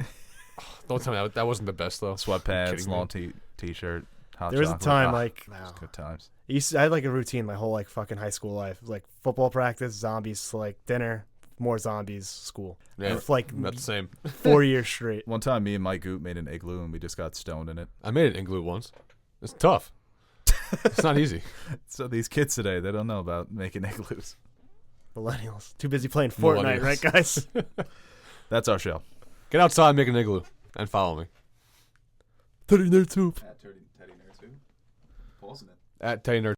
Don't tell me that wasn't the best though. Sweatpants, Kidding me? long t-shirt, hot There was a chocolate. time, Ah, like, it was good times. I had like a routine my whole like fucking high school life. It was, like football practice, zombies, like dinner, more zombies, school. Yeah, For like not the same. 4 years straight. One time, me and Mike Goot made an igloo, and we just got stoned in it. I made an igloo once. It's tough. It's not easy. So these kids today, they don't know about making igloos. Millennials. Too busy playing Fortnite, right, guys? That's our show. Get outside and make an igloo. And follow me. 30 Nerd Soup. Teddy Nerd too. Pausing it. At Teddy Nerd